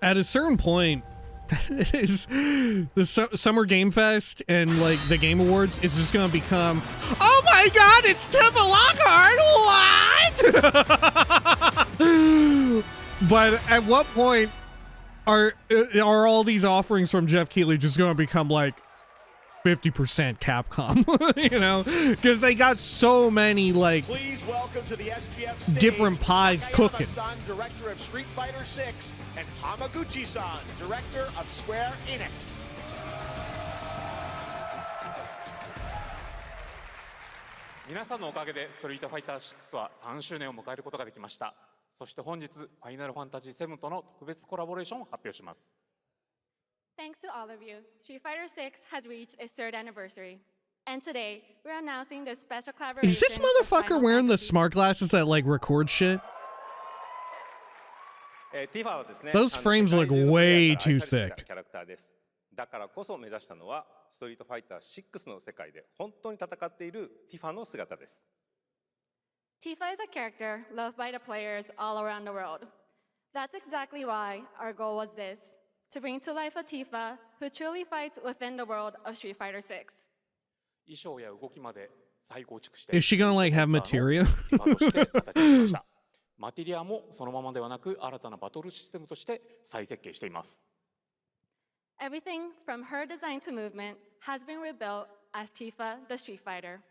At a certain point, is the Summer Game Fest and like the Game Awards is just gonna become, oh my god, it's Tifa Lockhart, what? But at what point are all these offerings from Jeff Keighley just gonna become like 50% Capcom, you know, because they got so many like Please welcome to the SGF stage, different pies cooking. Takayama-san, director of Street Fighter VI, and Hamaguchi-san, director of Square Enix. 皆さんのおかげでストリートファイター6は3周年を迎えることができました。そして本日ファイナルファンタジー7との特別コラボレーションを発表します。 Thanks to all of you, Street Fighter VI has reached its 3rd anniversary. And today, we're announcing the special collaboration. Is this motherfucker wearing the smart glasses that like record shit? Those frames look way too thick. だからこそ目指したのはストリートファイター6の世界で本当に戦っているティファの姿です。 Tifa is a character loved by the players all around the world. That's exactly why our goal was this, to bring to life a Tifa who truly fights within the world of Street Fighter VI. 衣装や動きまで再構築して Is she gonna like have materia? マテリアもそのままではなく新たなバトルシステムとして再設計しています。 Everything from her design to movement has been rebuilt as Tifa the Street Fighter.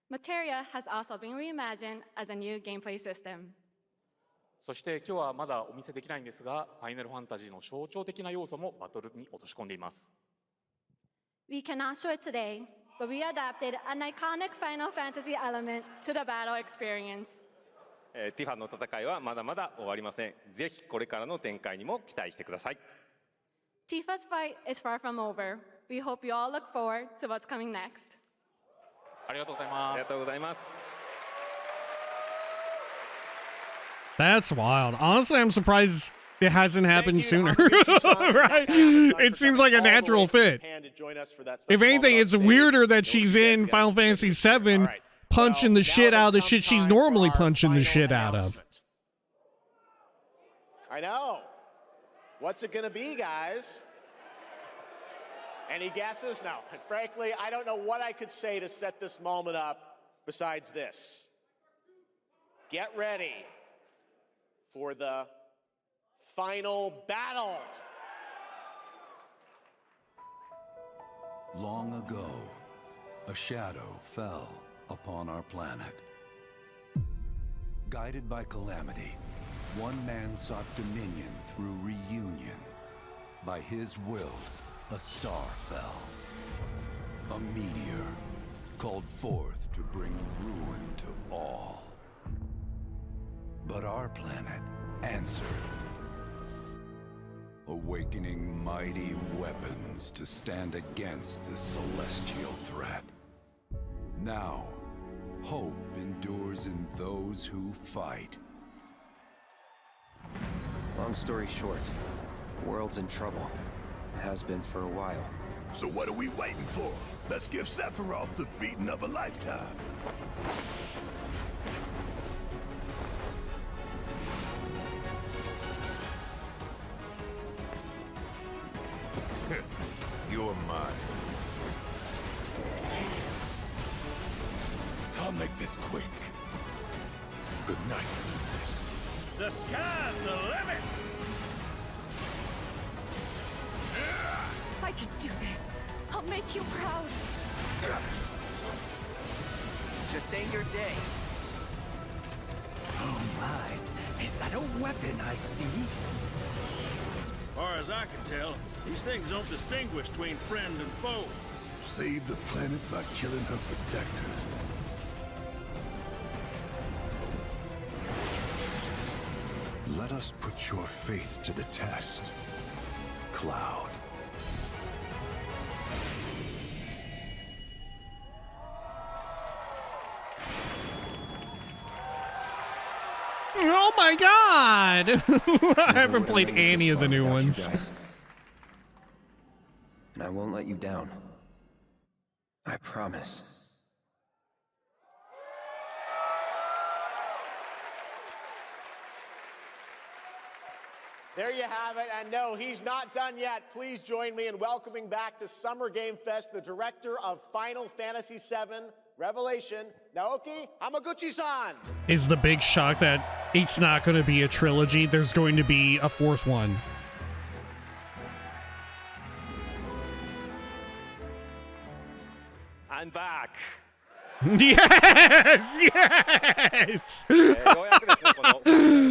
Materia has also been reimagined as a new gameplay system. そして今日はまだお見せできないんですが、ファイナルファンタジーの象徴的な要素もバトルに落とし込んでいます。We cannot show it today, but we adapted an iconic Final Fantasy element to the battle experience. ティファの戦いはまだまだ終わりません。ぜひこれからの展開にも期待してください。Tifa's fight is far from over. We hope you all look forward to what's coming next. ありがとうございます。ありがとうございます。That's wild. Honestly, I'm surprised it hasn't happened sooner. Right? It seems like a natural fit. If anything, it's weirder that she's in Final Fantasy VII punching the shit out of the shit she's normally punching the shit out of. I know. What's it going to be, guys? Any guesses? No. And frankly, I don't know what I could say to set this moment up besides this. Get ready for the final battle. Long ago, a shadow fell upon our planet. Guided by calamity, one man sought dominion through reunion. By his will, a star fell. A meteor called forth to bring ruin to all. But our planet answered, awakening mighty weapons to stand against the celestial threat. Now, hope endures in those who fight. Long story short, the world's in trouble. Has been for a while. So what are we waiting for? Let's give Sephiroth the beating of a lifetime. You're mine. I'll make this quick. Good night. The sky's the limit! I can do this. I'll make you proud. Just ain't your day. Oh my, is that a weapon I see? Far as I can tell, these things don't distinguish between friend and foe. Save the planet by killing her protectors. Let us put your faith to the test, Cloud. Oh my god! I haven't played any of the new ones. And I won't let you down. I promise. There you have it, and no, he's not done yet. Please join me in welcoming back to Summer Game Fest the director of Final Fantasy VII Revelation, Naoki Hamaguchi-san. Is the big shock that it's not going to be a trilogy? There's going to be a fourth one. I'm back. Yes! Yes! ようやくですね、このフ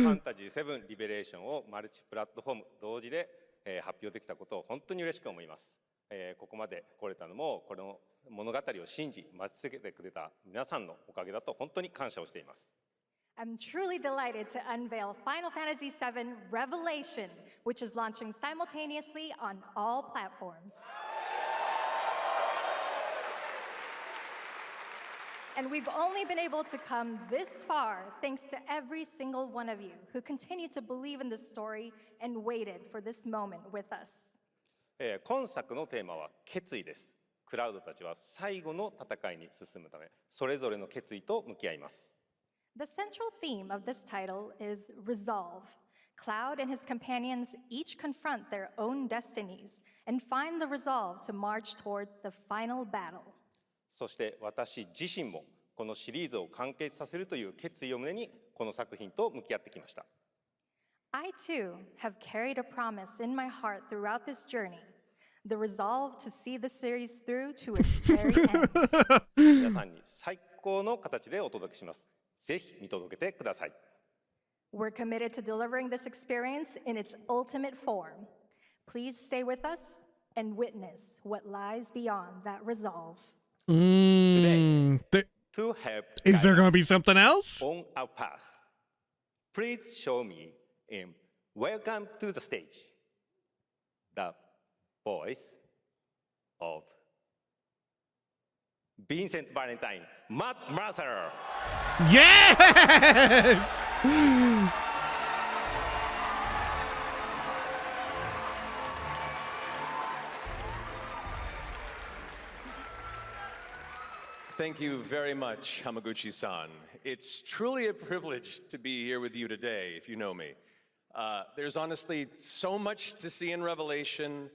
ァンタジー7リベレーションをマルチプラットフォーム同時で発表できたことを本当に嬉しく思います。ここまで来れたのもこの物語を信じ待ち続けてくれた皆さんのおかげだと本当に感謝をしています。I'm truly delighted to unveil Final Fantasy VII Revelation, which is launching simultaneously on all platforms. And we've only been able to come this far thanks to every single one of you who continue to believe in this story and waited for this moment with us. 今作のテーマは決意です。クラウドたちは最後の戦いに進むため、それぞれの決意と向き合います。The central theme of this title is resolve. Cloud and his companions each confront their own destinies and find the resolve to march toward the final battle. そして私自身もこのシリーズを完結させるという決意を胸にこの作品と向き合ってきました。I too have carried a promise in my heart throughout this journey, the resolve to see the series through to its very end. 皆さんに最高の形でお届けします。ぜひ見届けてください。We're committed to delivering this experience in its ultimate form. Please stay with us and witness what lies beyond that resolve. Today, to help is there going to be something else? On our path, please show me in Welcome to the Stage, the voice of Vincent Valentine, Matt Mercer. Yes! Thank you very much, Hamaguchi-san. It's truly a privilege to be here with you today, if you know me. There's honestly so much to see in Revelation.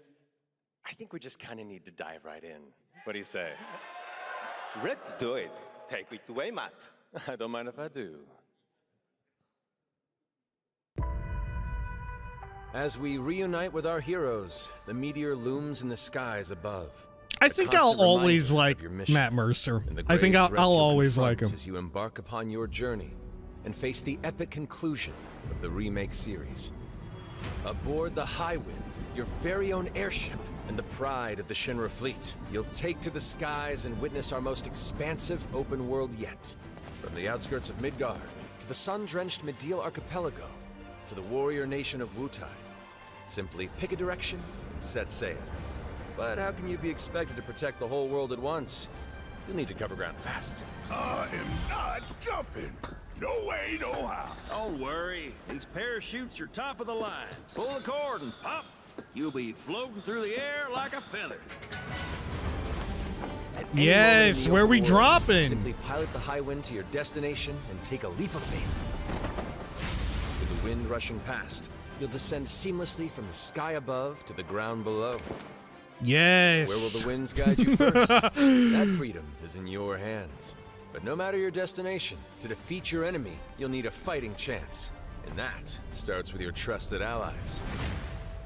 I think we just kind of need to dive right in. What do you say? Let's do it. Take it away, Matt. I don't mind if I do. As we reunite with our heroes, the meteor looms in the skies above. I think I'll always like Matt Mercer. I think I'll always like him. As you embark upon your journey and face the epic conclusion of the remake series. Aboard the Highwind, your very own airship and the pride of the Shinra fleet, you'll take to the skies and witness our most expansive open world yet. From the outskirts of Midgard, to the sun-drenched Medial Archipelago, to the warrior nation of Wutai. Simply pick a direction and set sail. But how can you be expected to protect the whole world at once? You'll need to cover ground fast. I am not jumping. No way, no how. Don't worry. These parachutes are top of the line. Pull the cord and pop. You'll be floating through the air like a feather. Yes, where we dropping? Simply pilot the Highwind to your destination and take a leap of faith. With the wind rushing past, you'll descend seamlessly from the sky above to the ground below. Yes. Where will the winds guide you first? That freedom is in your hands. But no matter your destination, to defeat your enemy, you'll need a fighting chance. And that starts with your trusted allies.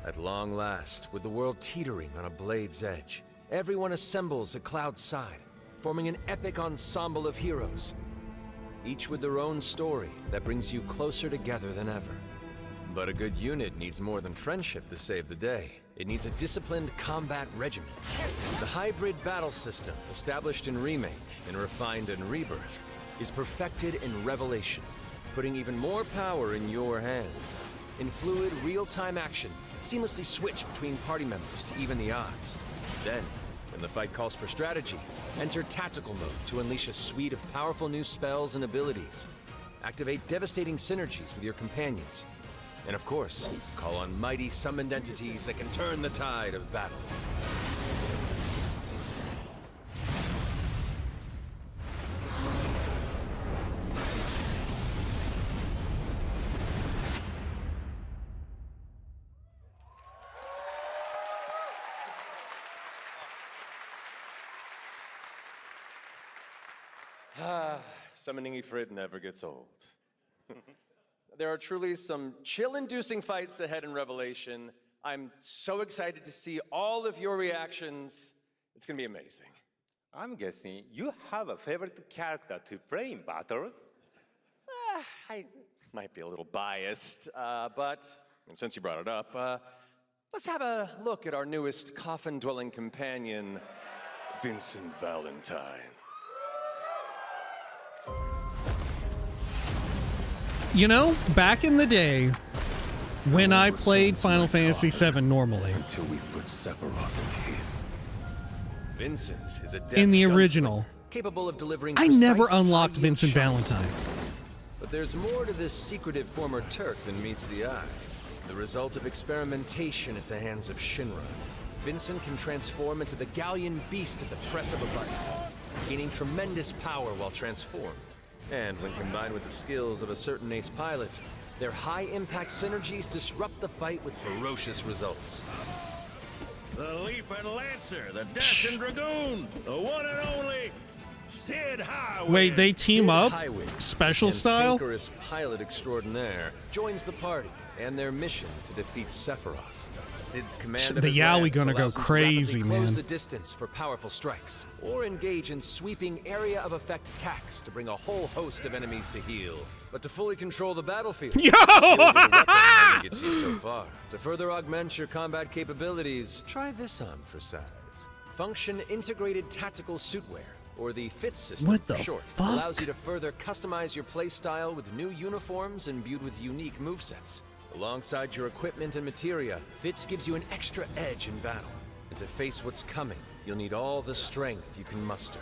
At long last, with the world teetering on a blade's edge, everyone assembles at Cloud's side, forming an epic ensemble of heroes. Each with their own story that brings you closer together than ever. But a good unit needs more than friendship to save the day. It needs a disciplined combat regiment. The hybrid battle system, established in Remake and refined in Rebirth, is perfected in Revelation, putting even more power in your hands. In fluid, real-time action, seamlessly switch between party members to even the odds. Then, when the fight calls for strategy, enter tactical mode to unleash a suite of powerful new spells and abilities. Activate devastating synergies with your companions. And of course, call on mighty summoned entities that can turn the tide of battle. Summoning Ifrit never gets old. There are truly some chill-inducing fights ahead in Revelation. I'm so excited to see all of your reactions. It's gonna be amazing. I'm guessing you have a favorite character to play in battles? I might be a little biased, but and since you brought it up, let's have a look at our newest coffin-dwelling companion, Vincent Valentine. You know, back in the day, when I played Final Fantasy VII normally, until we've put Sephiroth in his. Vincent is a in the original, capable of delivering I never unlocked Vincent Valentine. But there's more to this secretive former Turk than meets the eye. The result of experimentation at the hands of Shinra. Vincent can transform into the Galleon beast at the press of a button, gaining tremendous power while transformed. And when combined with the skills of a certain ace pilot, their high-impact synergies disrupt the fight with ferocious results. The Leaping Lancer, the Dashing Dragoon, the one and only Sid Highwind. Wait, they team up? Special and style? Tankerous pilot extraordinaire joins the party and their mission to defeat Sephiroth. Sid's command of The his Yowie lands gonna go allows him to crazy, rapidly close man. the distance for powerful strikes, or engage in sweeping area of effect attacks to bring a whole host of enemies to heel. But to fully control the battlefield, Yo! skill with the weapon only gets you so far. To further augment your combat capabilities, try this on for size. Function Integrated Tactical Suitwear, or the FIT system What for the short, fuck? allows you to further customize your playstyle with new uniforms imbued with unique movesets. Alongside your equipment and materia, FITS gives you an extra edge in battle. And to face what's coming, you'll need all the strength you can muster.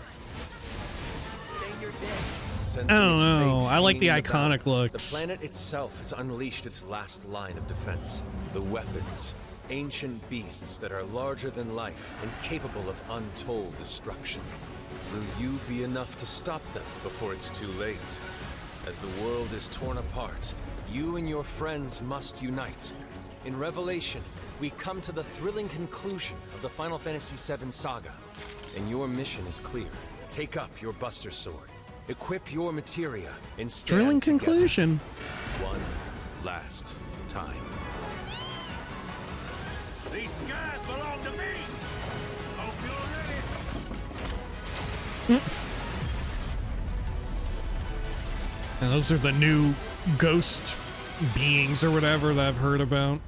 I don't know. I like the Hanging in iconic balance, looks. The planet itself has unleashed its last line of defense. The weapons. Ancient beasts that are larger than life and capable of untold destruction. Will you be enough to stop them before it's too late? As the world is torn apart, you and your friends must unite. In Revelation, we come to the thrilling conclusion of the Final Fantasy VII saga. And your mission is clear. Take up your Buster Sword. Equip your materia and stand Thrilling together. conclusion. One last time. These skies belong to me. Hope you're ready. And those are the new ghost beings or whatever that I've heard about.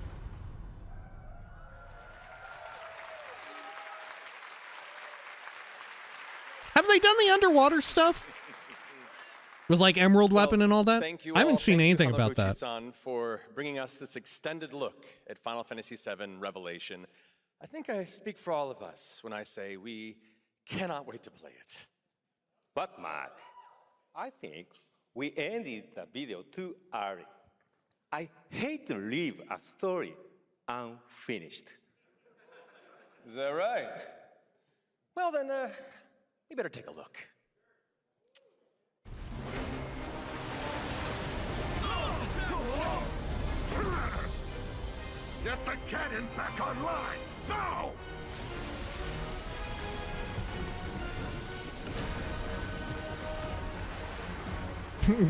Have they done the underwater stuff? With like Emerald Weapon and all that? Thank you I haven't all. seen Thank you, anything about that. Hamaguchi-san, for bringing us this extended look at Final Fantasy VII Revelation. I think I speak for all of us when I say we cannot wait to play it. But Mark, I think we ended the video too early. I hate to leave a story unfinished. Is that right? Well then, we better take a look. Get the cannon back online, now!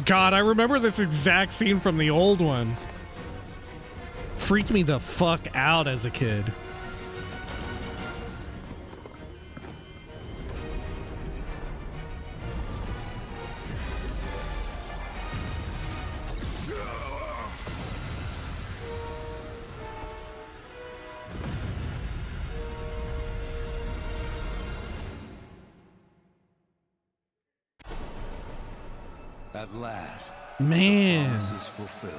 God, I remember this exact scene from the old one. Freaked me the fuck out as a kid. At last, Man. the promise is fulfilled.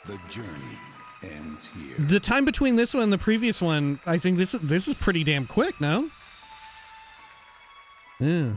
The journey ends here. The time between this one and the previous one, I think this is pretty damn quick, no? Yeah.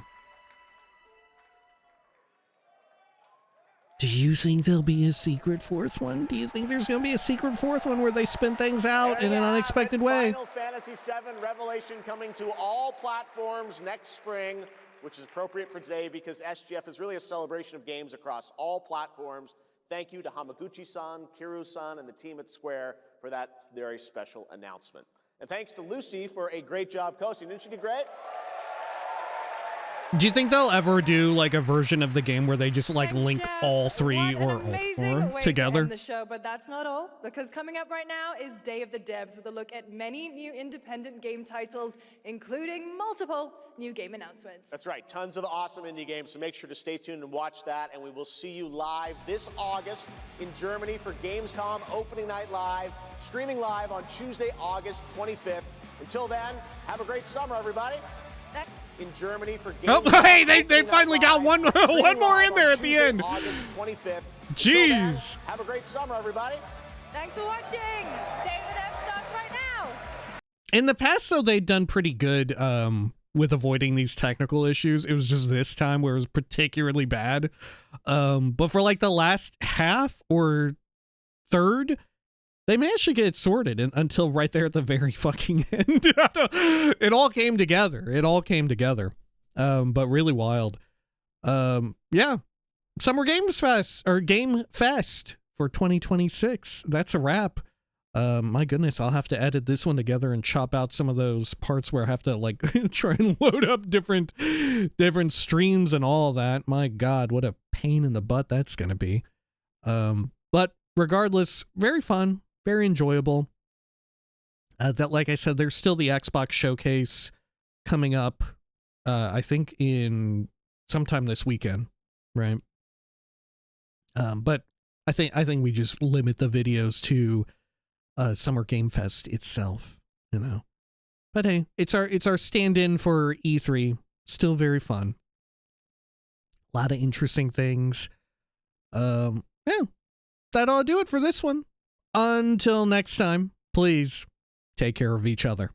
Do you think there'll be a secret fourth one? Do you think there's going to be a secret fourth one where they spin things out in an unexpected way? Final Fantasy VII Revelation coming to all platforms next spring, which is appropriate for today because SGF is really a celebration of games across all platforms. Thank you to Hamaguchi-san, Kiru-san, and the team at Square for that very special announcement. And thanks to Lucy for a great job coaching. Didn't she do great? Do you think they'll ever do like a version of the game where they just like link all three or all four Way together? to end the show, but that's not all, because coming up right now is Day of the Devs with a look at many new independent game titles, including multiple new game announcements. That's right, tons of awesome indie games, so make sure to stay tuned and watch that, and we will see you live this August in Germany for Gamescom Opening Night Live, streaming live on Tuesday, August 25th. Until then, have a great summer, everybody. In Germany for Gamescom. Oh, hey, they finally got one more in there at the end. August 25th. Jeez. Have a great summer, everybody. Thanks for watching. Day of the Devs starts right now. In the past, though, they'd done pretty good with avoiding these technical issues. It was just this time where it was particularly bad. But for like the last half or third, they managed to get it sorted until right there at the very fucking end. It all came together. It all came together. But really wild. Yeah. Summer Games Fest, or Game Fest for 2026. That's a wrap. My goodness, I'll have to edit this one together and chop out some of those parts where I have to like try and load up different streams and all that. My God, what a pain in the butt that's going to be. But regardless, very fun. Very enjoyable. That, like I said, there's still the Xbox showcase coming up, I think in sometime this weekend, right? But I think we just limit the videos to Summer Game Fest itself, you know. But hey, it's our stand-in for E3. Still very fun. A lot of interesting things. Yeah, that'll do it for this one. Until next time, please take care of each other.